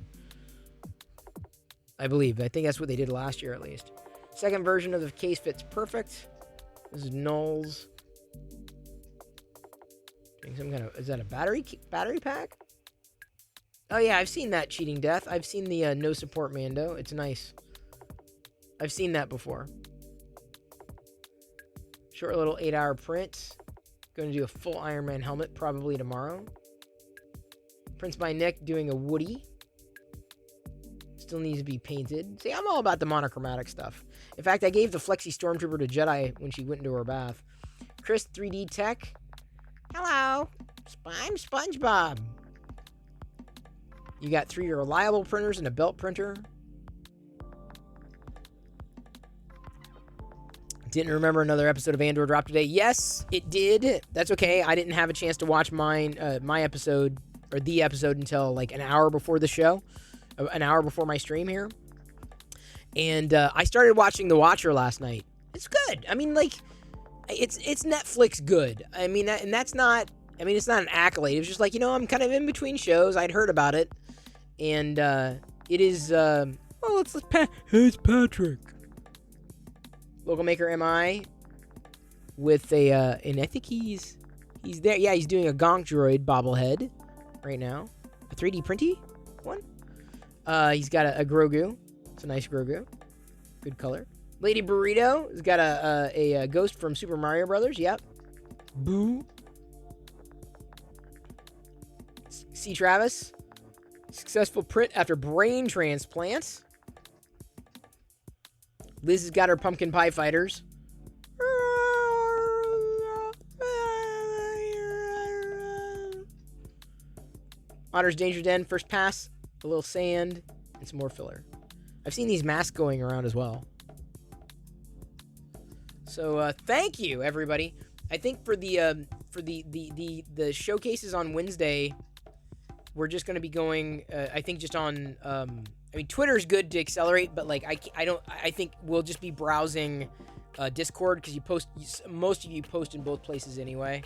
I believe. I think that's what they did last year at least. Second version of the case fits perfect. This is Knowles. Doing some kind of, is that a battery pack? Oh yeah, I've seen that Cheating Death. I've seen the no support Mando. It's nice. I've seen that before. Short little 8-hour print. Going to do a full Iron Man helmet probably tomorrow. Prints by Nick doing a Woody. Still needs to be painted. See, I'm all about the monochromatic stuff. In fact, I gave the Flexi Stormtrooper to Jedi when she went into her bath. Chris 3D Tech. Hello. I'm SpongeBob. You got 3 reliable printers and a belt printer. Didn't remember another episode of Andor drop today. Yes, it did. That's okay. I didn't have a chance to watch my episode, or the episode, until like an hour before the show. An hour before my stream here. And I started watching The Watcher last night. It's good. I mean, like, it's Netflix good. I mean, it's not an accolade. It was just like, I'm kind of in between shows. I'd heard about it. And it is, it's Patrick. Local maker MI with and I think he's there. Yeah, he's doing a Gonk Droid bobblehead right now. A 3D printy one. He's got a Grogu. It's a nice Grogu. Good color. Lady Burrito has got a ghost from Super Mario Brothers. Yep. Boo. C. Travis. Successful print after brain transplant. Liz has got her pumpkin pie fighters. Otter's Danger Den, first pass, a little sand, and some more filler. I've seen these masks going around as well. So thank you, everybody. I think for the showcases on Wednesday, we're just going to be going. I think just on. Twitter's good to accelerate, but like I think we'll just be browsing Discord because most of you post in both places anyway.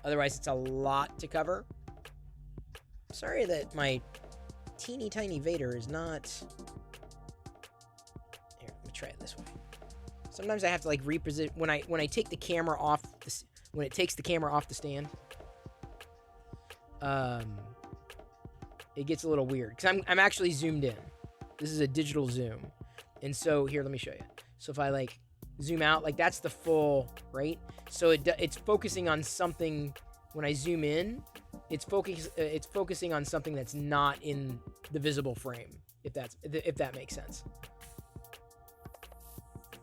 Otherwise, it's a lot to cover. Sorry that my teeny tiny Vader is not. Here, let me try it this way. Sometimes I have to like reposition when I take the camera off. When it takes the camera off the stand, it gets a little weird because I'm actually zoomed in. This is a digital zoom, and so here, let me show you. So if I like zoom out, like that's the full, right? So it's focusing on something. When I zoom in, it's focusing on something that's not in the visible frame. If that makes sense.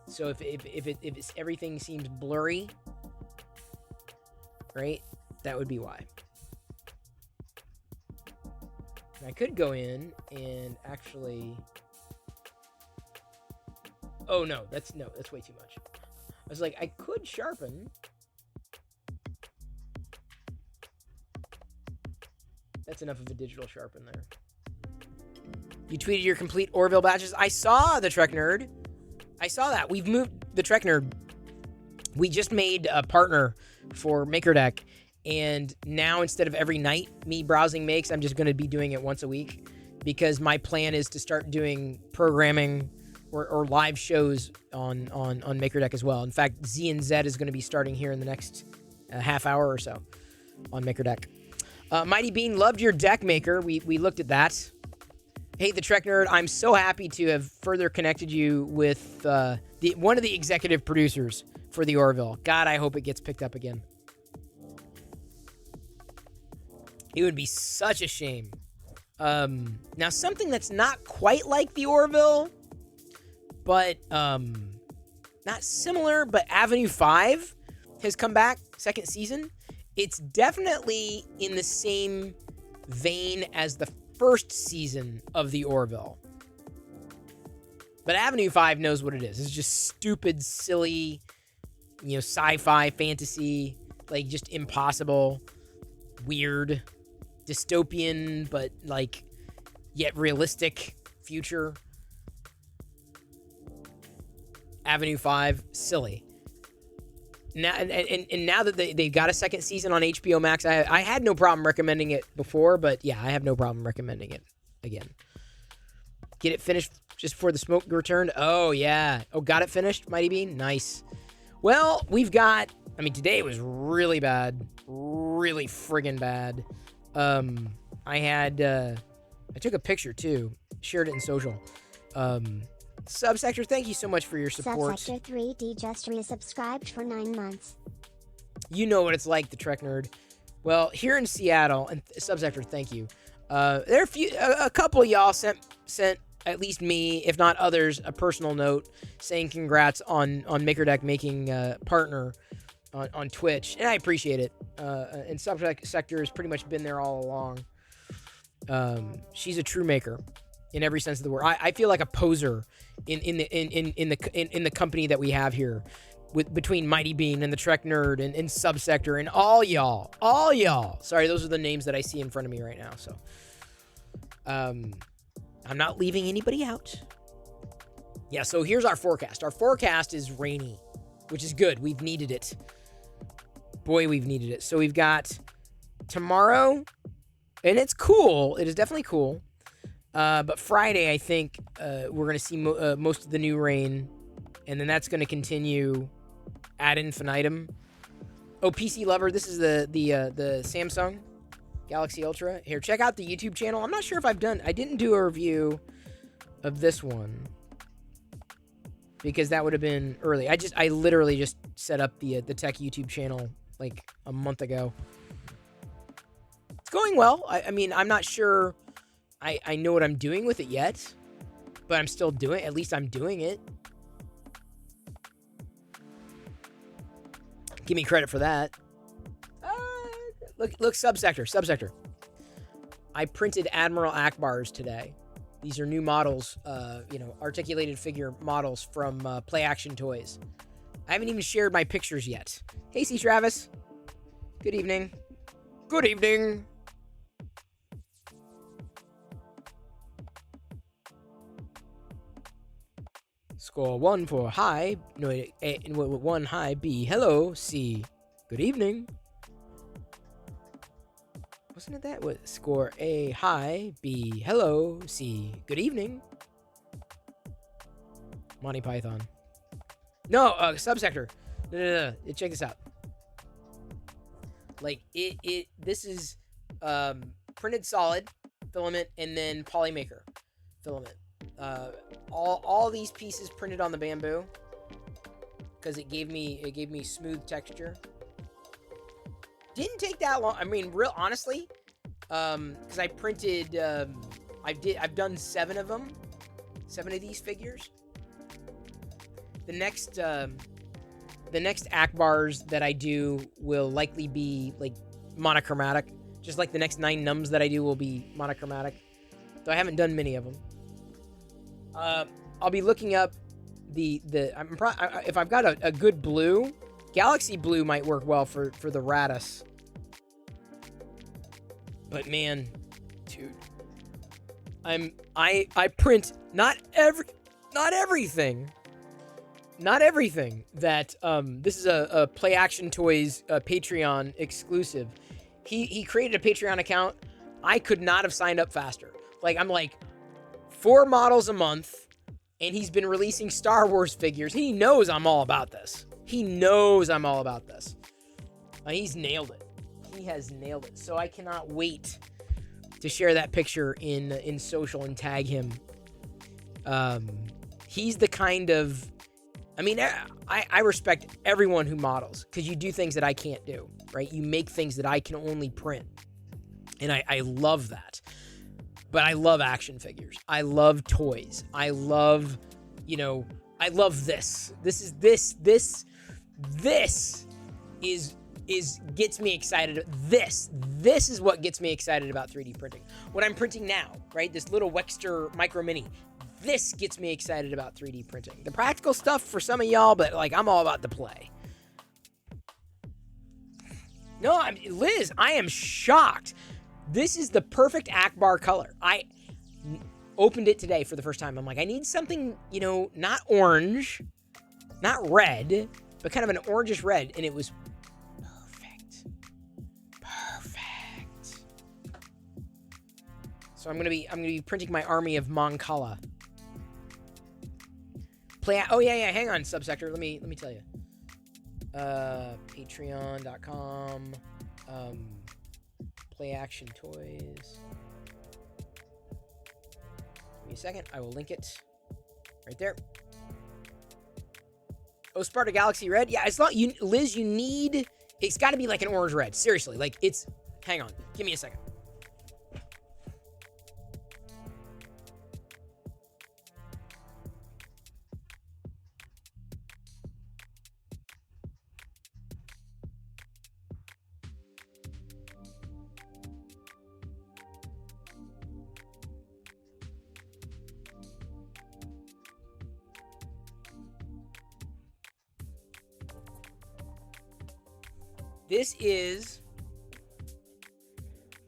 So if everything seems blurry, right? That would be why. And I could go in and actually. Oh no, that's way too much. I was like, I could sharpen. That's enough of a digital sharpen there. You tweeted your complete Orville batches. I saw the Trek Nerd. I saw that. We've moved the Trek Nerd. We just made a partner for MakerDeck, and now instead of every night me browsing makes, I'm just going to be doing it once a week because my plan is to start doing programming or live shows on MakerDeck as well. In fact, Z and Z is going to be starting here in the next half hour or so on MakerDeck. Mighty Bean loved your deck maker. We looked at that. Hey, the Trek Nerd, I'm so happy to have further connected you with one of the executive producers for the Orville. God, I hope it gets picked up again. It would be such a shame. Now, something that's not quite like the Orville, but not similar, but Avenue 5 has come back, second season. It's definitely in the same vein as the first season of the Orville. But Avenue 5 knows what it is. It's just stupid, silly, sci-fi, fantasy, like just impossible, weird, dystopian, but like yet realistic future. Avenue 5, silly. Now and now that they got a second season on HBO Max, I had no problem recommending it before, but yeah, I have no problem recommending it again. Get it finished just before the smoke returned. Oh yeah. Oh, got it finished, Mighty Bean? Nice. Well, today was really bad. Really friggin' bad. I took a picture too. Shared it in social. Subsector, thank you so much for your support. Subsector 3D just resubscribed for 9 months. You know what it's like, the Trek Nerd. Well, here in Seattle, and Subsector, thank you. There are a couple of y'all sent at least me, if not others, a personal note saying congrats on MakerDeck making partner on Twitch, and I appreciate it. And Subsector has pretty much been there all along. She's a true maker in every sense of the word. I feel like a poser in the company that we have here, between Mighty Bean and the Trek Nerd and Subsector and all y'all. Sorry, those are the names that I see in front of me right now. So, I'm not leaving anybody out. Yeah. So here's our forecast. Our forecast is rainy, which is good. We've needed it. Boy, we've needed it. So we've got tomorrow, and it's cool. It is definitely cool. But Friday, I think we're going to see most of the new rain, and then that's going to continue ad infinitum. Oh, PC Lover, this is the Samsung Galaxy Ultra. Here, check out the YouTube channel. I'm not sure if I didn't do a review of this one because that would have been early. I literally just set up the tech YouTube channel like a month ago. It's going well. I mean, I'm not sure I know what I'm doing with it yet, but I'm still doing, at least I'm doing it. Give me credit for that. Look, Subsector. I printed Admiral Akbars today. These are new models, articulated figure models from Play Action Toys. I haven't even shared my pictures yet. Hey, C. Travis. Good evening. Good evening. Score 1 for hi. No, 1 hi. B. Hello. C. Good evening. Wasn't it that? What? Score A. Hi. B. Hello. C. Good evening. Monty Python. No, Subsector. No. Check this out. Like this is printed solid filament and then Polymaker filament. All these pieces printed on the bamboo because it gave me smooth texture. Didn't take that long. I mean, real honestly, because I printed, I've done 7 of them, 7 of these figures. The next Akbars that I do will likely be like monochromatic, just like the next 9 Nums that I do will be monochromatic. So I haven't done many of them. I'll be looking up if I've got a good blue. Galaxy blue might work well for the Radis. But man, dude, I print not everything that this is a Play Action Toys Patreon exclusive. He created a Patreon account. I could not have signed up faster. Like, I'm like 4 models a month, and he's been releasing Star Wars figures. He knows I'm all about this. He's nailed it. He has nailed it. So I cannot wait to share that picture in social and tag him. He's the kind of, I mean, I respect everyone who models because you do things that I can't do, right? You make things that I can only print. And I love that. But I love action figures. I love toys. I love this. This is gets me excited. This is what gets me excited about 3D printing. What I'm printing now, right? This little Wexter Micro Mini. This gets me excited about 3D printing. The practical stuff for some of y'all, but like I'm all about the play. No, Liz, I am shocked. This is the perfect Akbar color. I opened it today for the first time. I'm like, I need something, you know, not orange, not red, but kind of an orangish red, and it was perfect. Perfect. So I'm gonna be printing my army of Mancala. Oh yeah, hang on, Subsector. Let me tell you. Patreon.com. Play Action Toys. Give me a second. I will link it right there. Oh, Sparta Galaxy Red. Yeah, it's not you, Liz. You need. It's got to be like an orange red. Seriously, like it's. Hang on. Give me a second.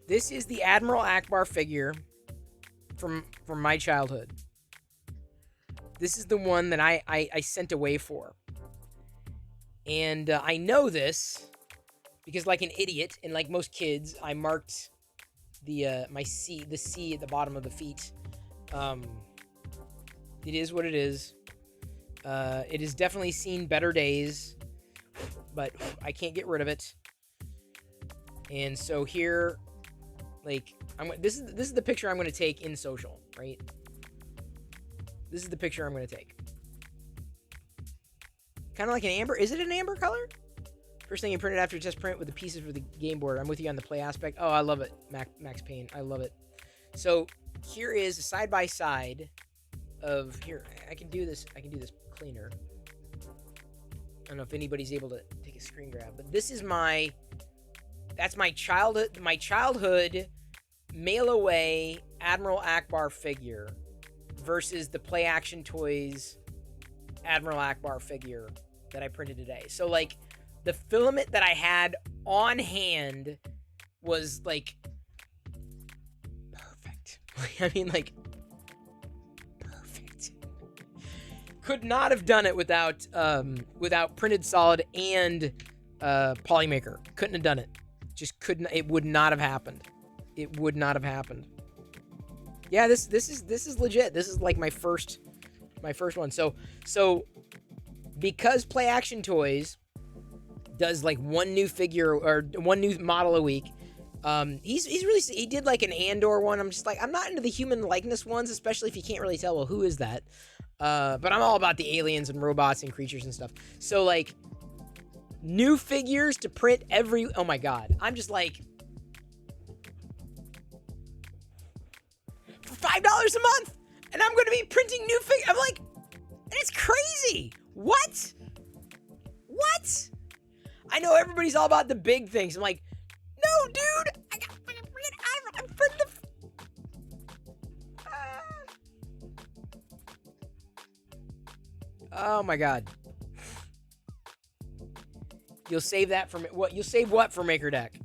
This is the Admiral Akbar figure from my childhood. This is the one that I sent away for. And I know this because like an idiot, and like most kids, I marked the C at the bottom of the feet. It is what it is. It has definitely seen better days, but I can't get rid of it. And so here, like, this is the picture I'm going to take in social, right? This is the picture I'm going to take. Kind of like an amber. Is it an amber color? First thing you printed after test print with the pieces for the game board. I'm with you on the play aspect. Oh, I love it, Max Payne. I love it. So here is a side by side of here. I can do this cleaner. I don't know if anybody's able to take a screen grab, but this is that's my childhood mail away Admiral Akbar figure versus the Play Action Toys Admiral Akbar figure that I printed today. So like the filament that I had on hand was like perfect. I mean, like perfect. Could not have done it without Printed Solid and Polymaker. Couldn't have done it. Just couldn't. It would not have happened. It would not have happened. Yeah, this is legit. This is like my first one. So because Play Action Toys does like one new figure or one new model a week, he did like an Andor one. I'm just like, I'm not into the human likeness ones, especially if you can't really tell, well, who is that? But I'm all about the aliens and robots and creatures and stuff. So like new figures to print oh my God. I'm just like, for $5 a month, and I'm going to be printing new figures. I'm like, it's crazy. What? I know everybody's all about the big things. I'm like, no, dude. I'm printing Oh my God. You'll save that for what? You'll save what for Maker Deck?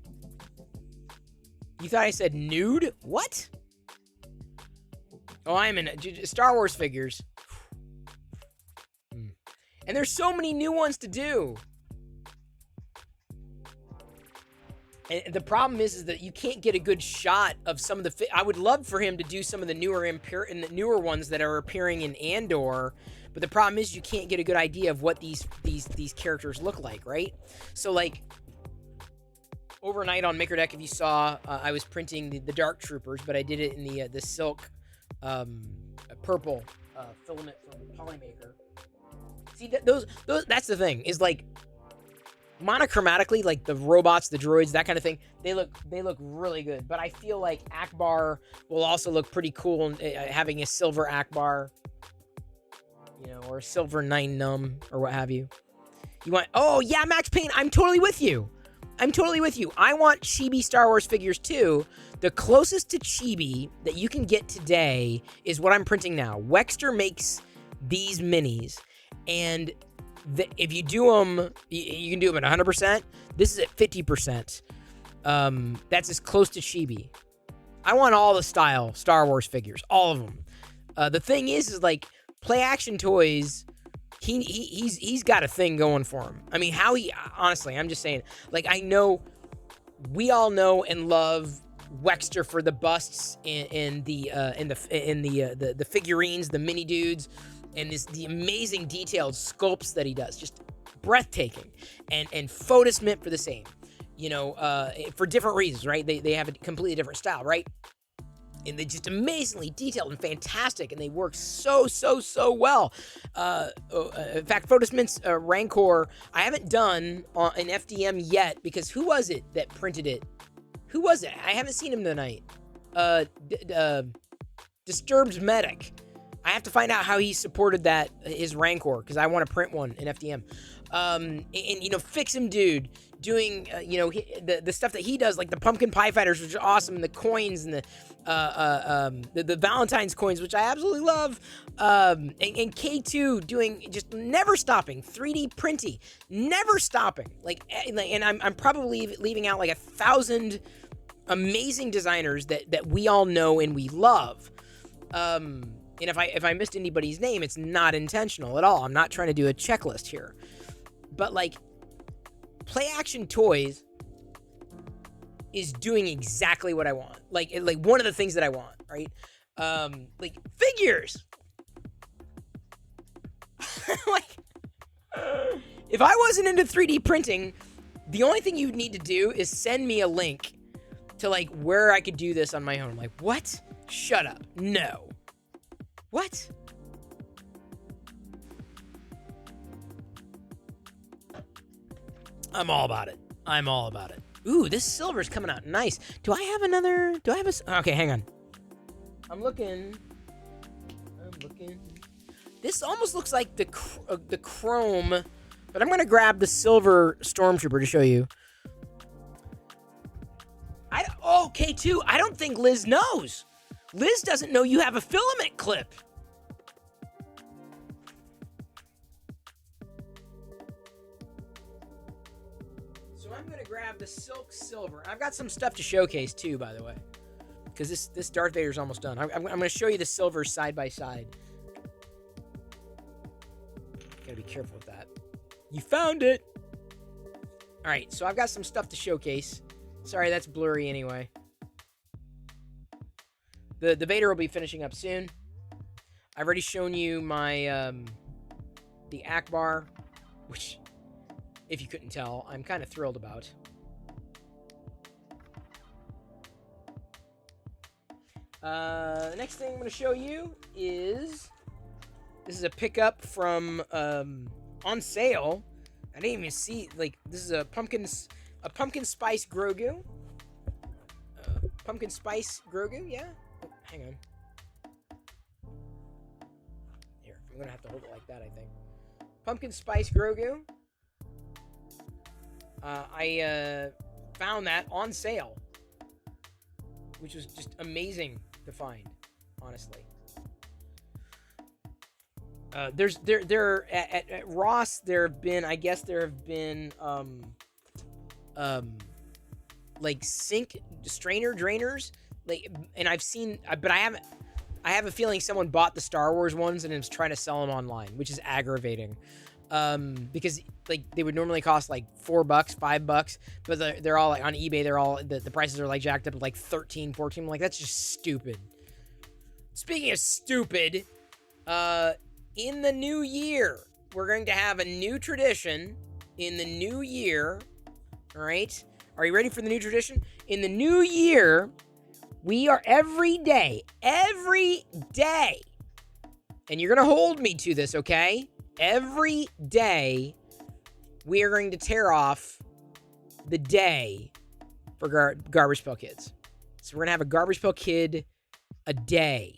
You thought I said nude? What? Oh, I'm in Star Wars figures. And there's so many new ones to do. And the problem is that you can't get a good shot of some of the. I would love for him to do some of the newer ones that are appearing in Andor, but the problem is you can't get a good idea of what these characters look like, right? So like overnight on Maker Deck, if you saw, I was printing the Dark Troopers, but I did it in the silk purple filament from Polymaker. See, those that's the thing, is like monochromatically, like the robots, the droids, that kind of thing, they look really good. But I feel like Akbar will also look pretty cool, having a silver Akbar, you know, or a silver 9 Num or what have you. You want? Oh yeah, Max Payne, I'm totally with you. I'm totally with you. I want chibi Star Wars figures too. The closest to chibi that you can get today is what I'm printing now. Wexter makes these minis, and if you do them, you can do them at 100%. This is at 50%. That's as close to chibi. I want all the style Star Wars figures, all of them. The thing is like Play Action Toys. He's got a thing going for him. I mean, honestly, I'm just saying. Like, I know we all know and love Wexter for the busts and the figurines, the mini dudes, and the amazing detailed sculpts that he does, just breathtaking. And Fotis Mint for the same, for different reasons, right? They have a completely different style, right? And they're just amazingly detailed and fantastic, and they work so well. In fact, Fotis Mint's Rancor, I haven't done an FDM yet, because who was it that printed it? Who was it? I haven't seen him tonight. Disturbed Medic. I have to find out how he supported his Rancor, because I want to print one in FDM. And Fix Him Dude doing the stuff that he does, like the pumpkin pie fighters, which are awesome, and the coins and the Valentine's coins, which I absolutely love. And K2 doing just never stopping 3D printing, never stopping. And I'm probably leaving out like 1,000 amazing designers that we all know and we love. And if I missed anybody's name, it's not intentional at all. I'm not trying to do a checklist here. But Play Action Toys is doing exactly what I want. Like one of the things that I want, right? Figures. If I wasn't into 3D printing, the only thing you'd need to do is send me a link to where I could do this on my own. I'm like, what? Shut up. No. What? I'm all about it. Ooh, this silver's coming out nice. Okay, hang on. I'm looking. This almost looks like the chrome, but I'm going to grab the silver Stormtrooper to show you. K2, I don't think Liz knows. Liz doesn't know you have a filament clip. I'm going to grab the Silk Silver. I've got some stuff to showcase too, by the way, because this Darth Vader's almost done. I'm going to show you the silvers side by side. Gotta be careful with that. You found it. All right, so I've got some stuff to showcase. Sorry, that's blurry anyway. The Vader will be finishing up soon. I've already shown you my the Akbar, which, if you couldn't tell, I'm kind of thrilled about. The next thing I'm going to show you is, this is a pickup from on sale. I didn't even see, this is a pumpkin spice Grogu. Pumpkin spice Grogu, yeah. Oh, hang on. Here, I'm going to have to hold it like that, I think. Pumpkin spice Grogu. I found that on sale, which was just amazing to find, honestly. At Ross, there have been sink strainer drainers, and I've seen, but I have a feeling someone bought the Star Wars ones and is trying to sell them online, which is aggravating. Because they would normally cost $4, $5, but they're all on eBay. They're all, the prices are jacked up at $13, $14. That's just stupid. Speaking of stupid, in the new year, we're going to have a new tradition in the new year. All right. Are you ready for the new tradition? In the new year, we are every day, and you're going to hold me to this, okay? Every day, we are going to tear off the day for Garbage Pail Kids. So we're going to have a Garbage Pail Kid a day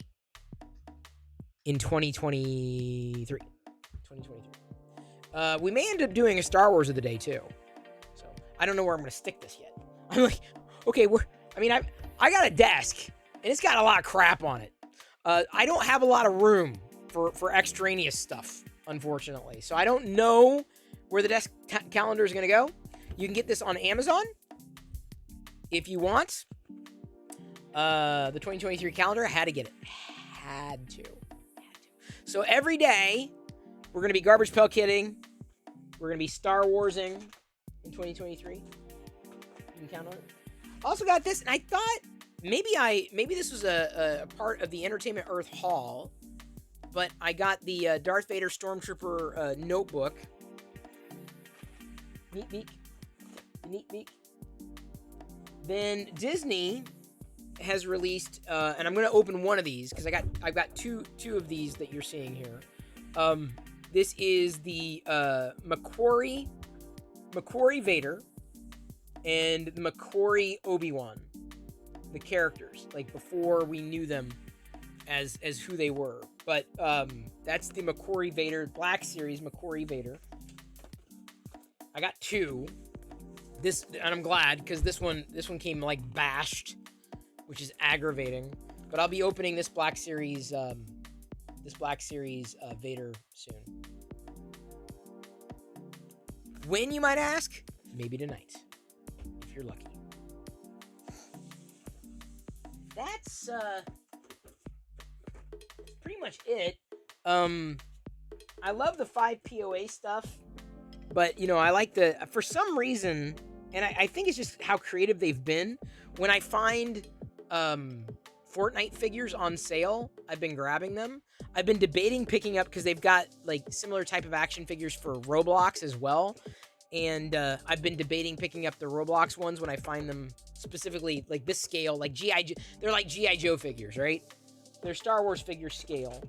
in 2023. We may end up doing a Star Wars of the day, too. So I don't know where I'm gonna stick this yet. I'm like, okay, I got a desk, and it's got a lot of crap on it. I don't have a lot of room for extraneous stuff, unfortunately. So I don't know where the desk calendar is gonna go. You can get this on Amazon if you want. The 2023 calendar, I had to get it. Had to. So every day, we're going to be garbage pail kidding. We're going to be Star Warsing in 2023. You can count on it. Also got this, and I thought maybe this was a part of the Entertainment Earth haul, but I got the Darth Vader Stormtrooper notebook. Neat. Then Disney has released, and I'm going to open one of these because I've got two of these that you're seeing here. This is the McQuarrie Vader and the McQuarrie Obi-Wan, the characters, like before we knew them as who they were. But that's the McQuarrie Vader Black Series McQuarrie Vader. I got two. This, and I'm glad because this one came like bashed, which is aggravating. But I'll be opening this Black Series Vader soon. When, you might ask? Maybe tonight, if you're lucky. That's pretty much it. I love the 5 POA stuff, but I like for some reason, and I think it's just how creative they've been. When I find Fortnite figures on sale, I've been grabbing them. I've been debating picking up because they've got like similar type of action figures for Roblox as well. And I've been debating picking up the Roblox ones when I find them, specifically like this scale, like they're like G.I. Joe figures, right? They're Star Wars figure scale.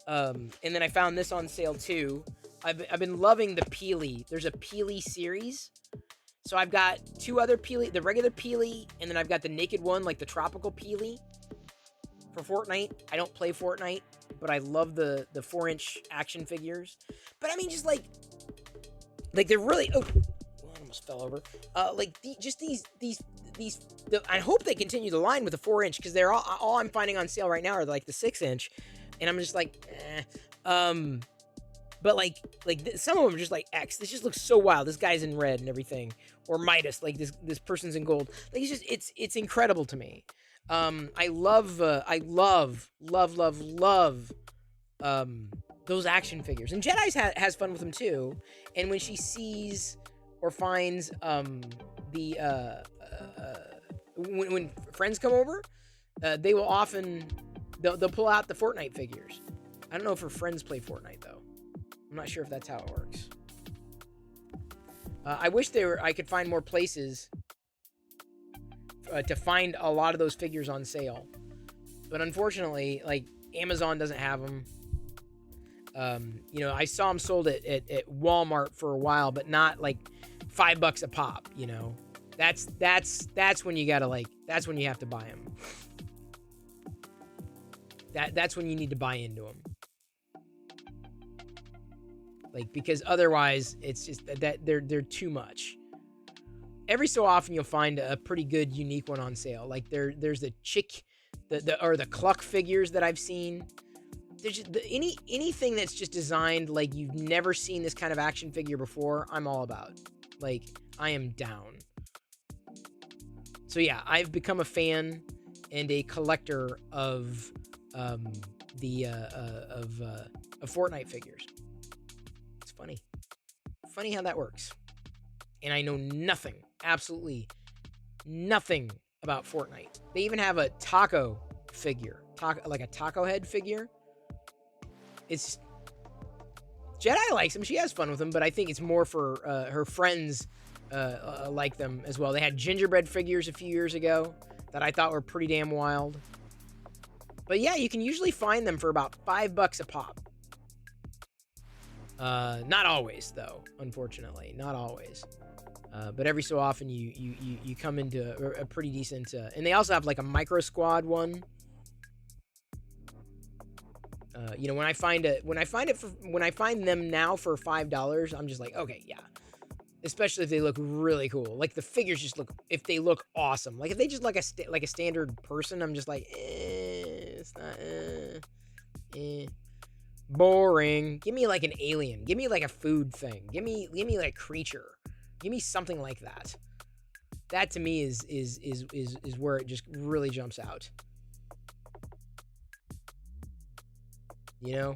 And then I found this on sale too. I've been loving the Peely. There's a Peely series. So I've got 2 other Peely, the regular Peely, and then I've got the naked one, like the tropical Peely for Fortnite. I don't play Fortnite, but I love the 4-inch action figures. But I mean, just like they're really, I almost fell over. I hope they continue the line with the 4-inch because they're all I'm finding on sale right now are like the 6-inch, and I'm just like, But some of them are just like X. This just looks so wild. This guy's in red and everything, or Midas. Like this person's in gold. Like it's incredible to me. I love those action figures, and Jedi's has fun with them too. And when she sees or finds when friends come over, they will often they'll pull out the Fortnite figures. I don't know if her friends play Fortnite though. I'm not sure if that's how it works. I wish I could find more places to find a lot of those figures on sale, but unfortunately, like Amazon doesn't have them. I saw them sold at Walmart for a while, but not like $5 a pop. That's when you gotta that's when you have to buy them. That's when you need to buy into them. Because otherwise it's just that they're too much. Every so often you'll find a pretty good unique one on sale. Like there's the chick, the Cluck figures that I've seen. There's just anything that's just designed like you've never seen this kind of action figure before. I'm all about. I am down. So yeah, I've become a fan and a collector of Fortnite figures. Funny how that works. And I know nothing, absolutely nothing about Fortnite. They even have a taco figure, like a taco head figure. It's Jedi likes him. She has fun with him, but I think it's more for her friends like them as well. They had gingerbread figures a few years ago that I thought were pretty damn wild. But yeah, you can usually find them for about $5 a pop. Not always though, unfortunately, not always. But every so often you come into a pretty decent, and they also have like a Micro Squad one. When I find them now for $5, I'm just like, okay, yeah, especially if they look really cool. Like the figures just look, if they look awesome. Like if they just like a standard person, I'm just like, it's not, boring. Give me like an alien. Give me like a food thing. Give me like a creature. Give me something like that. That to me is where it just really jumps out. You know?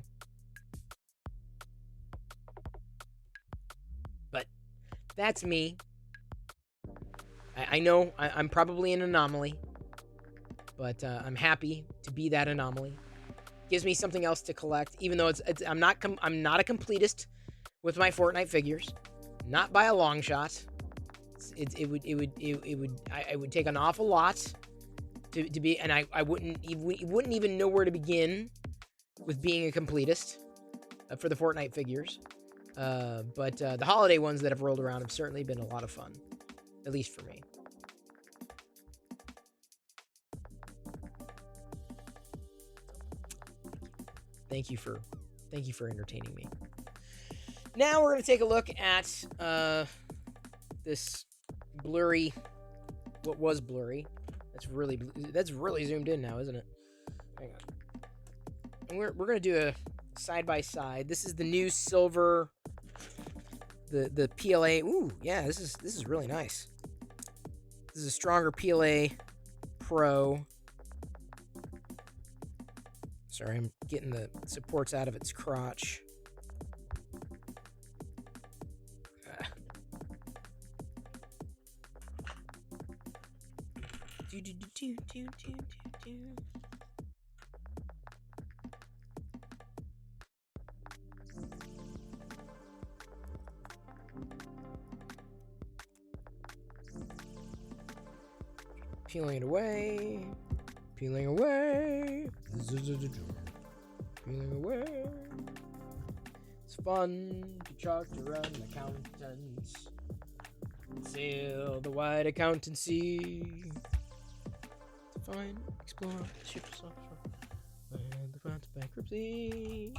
But that's me. I know I'm probably an anomaly, but I'm happy to be that anomaly. Gives me something else to collect, even though I'm not a completist with my Fortnite figures, not by a long shot. It would take an awful lot to be, and I wouldn't even know where to begin with being a completist for the Fortnite figures. But the holiday ones that have rolled around have certainly been a lot of fun, at least for me. Thank you for entertaining me. Now we're gonna take a look at this blurry, what was blurry. That's really zoomed in now, isn't it? Hang on. And we're gonna do a side by side. This is the new silver, the PLA. Ooh, yeah, this is really nice. This is a stronger PLA Pro. Sorry, I'm getting the supports out of its crotch. Peeling it away. Peeling away. Peeling away. It's fun to chart to run accountants. Sail the wide accountancy. To find, explore, ship yourself and the front of bankruptcy.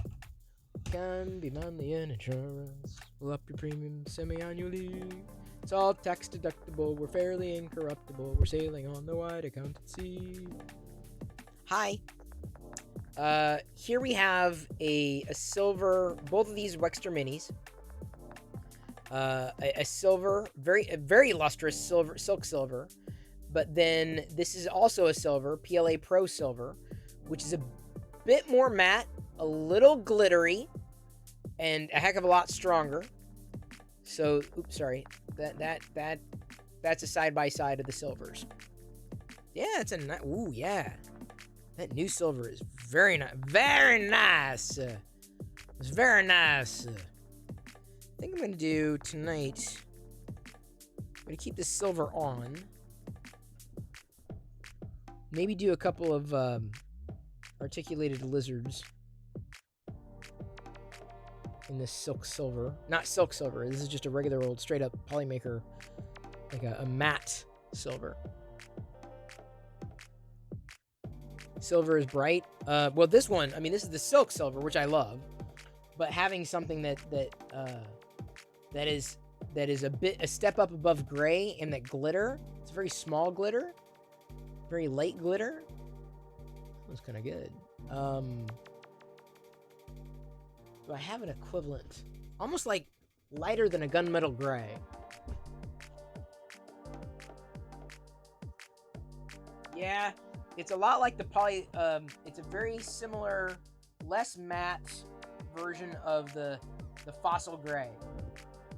Can be money and insurance. We'll up your premium semi-annually. It's all tax deductible. We're fairly incorruptible. We're sailing on the wide accountancy. Hi. Here we have a silver, both of these Wexter minis. A silver, very lustrous silver, silk silver. But then this is also a silver, PLA Pro silver, which is a bit more matte, a little glittery, and a heck of a lot stronger. So, oops, sorry. That's a side by side of the silvers. Yeah, it's a nice. Ooh, yeah. That new silver is very nice. Very nice. It's very nice. I think I'm gonna do tonight. I'm gonna keep the silver on. Maybe do a couple of articulated lizards in this silk silver. Not silk silver. This is just a regular old straight up Polymaker, like a matte silver. Silver is bright. Well, this one, I mean, this is the silk silver, which I love, but having something that is a step up above gray and that glitter. It's a very small glitter, very light glitter. That was kind of good. Do I have an equivalent? Almost like lighter than a gunmetal gray. Yeah, it's a lot like the poly. It's a very similar, less matte version of the fossil gray.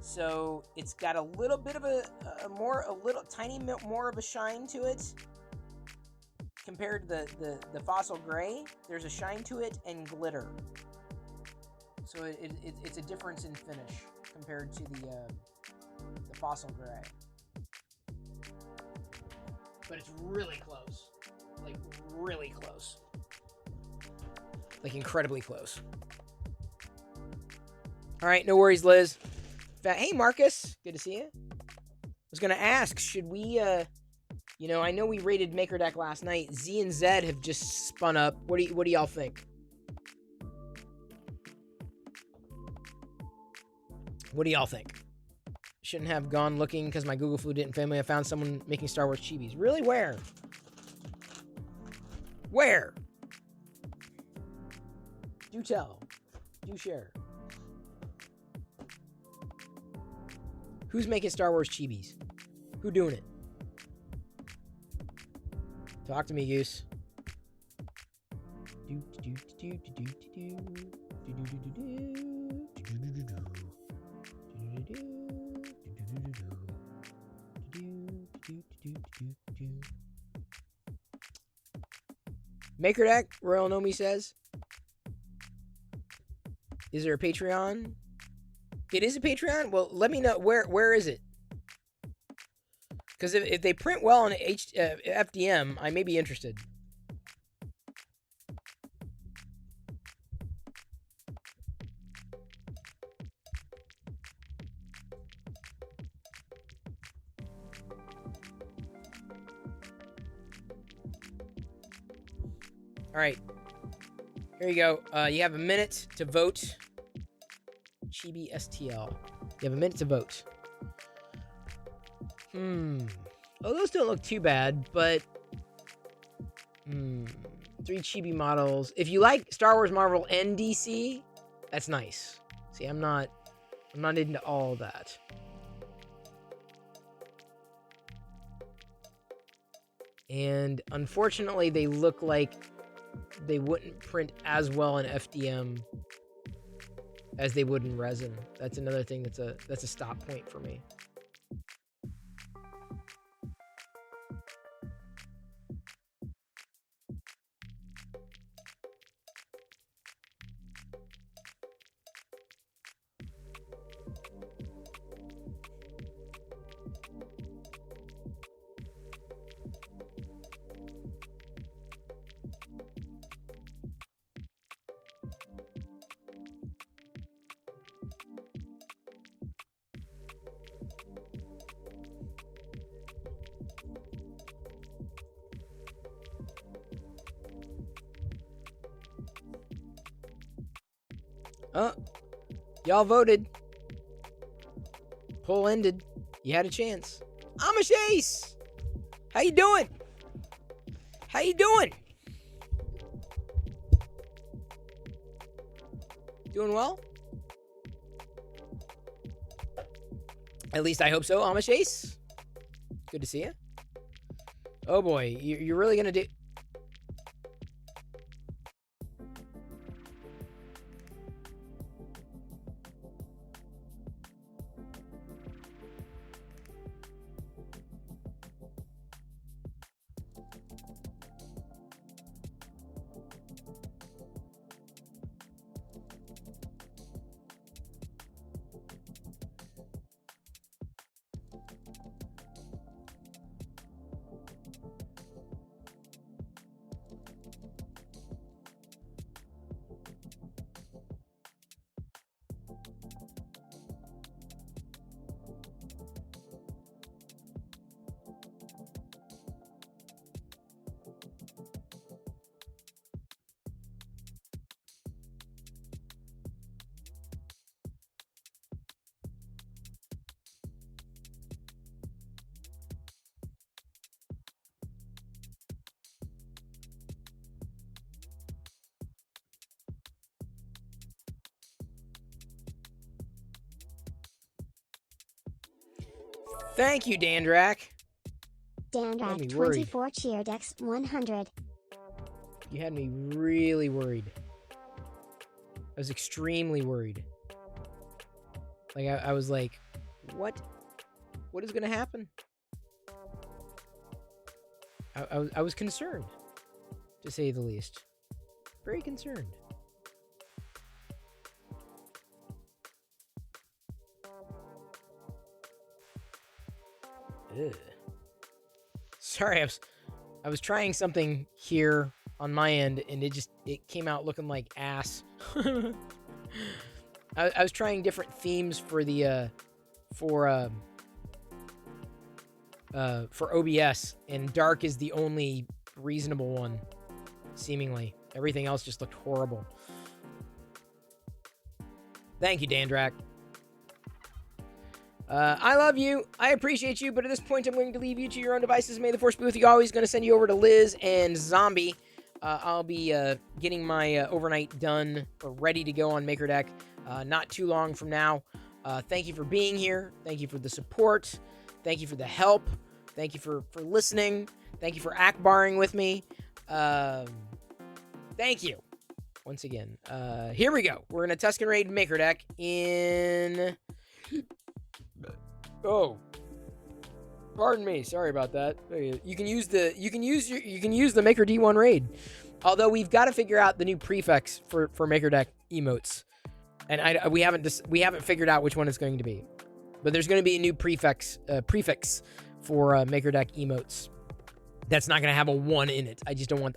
So it's got a little bit of a tiny bit more of a shine to it compared to the fossil gray. There's a shine to it and glitter. So it's a difference in finish compared to the fossil gray. But it's really close. Like, really close. Like, incredibly close. Alright, no worries, Liz. Hey, Marcus. Good to see you. I was going to ask, should we, I know we rated Maker Deck last night. Z and Z have just spun up. What do y'all think? What do y'all think? shouldn't have gone looking because my Google Flew didn't family. I found someone making Star Wars chibis. Really? Where? Where? Do tell. Do share. Who's making Star Wars chibis? Who doing it? Talk to me, Goose. Maker Deck, Royal Nomi says. Is there a Patreon? It is a Patreon? Well, let me know. Where is it? Because if they print well on FDM, I may be interested. All right. Here you go. You have a minute to vote. Chibi STL. You have a minute to vote. Oh, those don't look too bad, but 3 chibi models. If you like Star Wars, Marvel, and DC, that's nice. See, I'm not into all that. And unfortunately, they look like they wouldn't print as well in FDM as they would in resin. That's another thing that's a stop point for me. Y'all voted. Poll ended. You had a chance. Amish Ace! How you doing? How you doing? Doing well? At least I hope so, Amish Ace. Good to see you. Oh boy, you're really gonna do... Thank you, Dandrak. Dandrak 24 cheered X 100. You had me really worried. I was extremely worried. Like, I was like, what? What is going to happen? I was concerned, to say the least. Very concerned. Ugh. Sorry, I was trying something here on my end, and it came out looking like ass. I was trying different themes for the for OBS, and dark is the only reasonable one, seemingly. Everything else just looked horrible. Thank you, Dandrak. I love you. I appreciate you. But at this point, I'm going to leave you to your own devices. May the force be with you always. Going to send you over to Liz and Zombie. I'll be getting my overnight done or ready to go on MakerDeck not too long from now. Thank you for being here. Thank you for the support. Thank you for the help. Thank you for listening. Thank you for Akbaring with me. Thank you. Once again. Here we go. We're going to Tusken Raid MakerDeck in... Oh. Pardon me. Sorry about that. You can use the Maker D1 raid. Although we've got to figure out the new prefix for MakerDeck emotes. And we haven't figured out which one it's going to be. But there's going to be a new prefix for MakerDeck emotes. That's not going to have a 1 in it.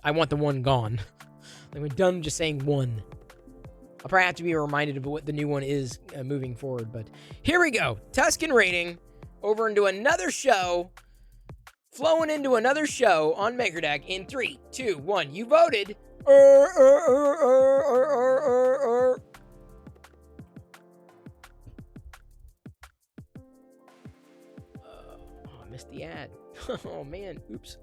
I want the 1 gone. Like we're done just saying 1. I'll probably have to be reminded of what the new one is moving forward. But here we go. Tusken rating over into another show. Flowing into another show on MakerDeck in 3, 2, 1. You voted. Oh, I missed the ad. Oh, man. Oops.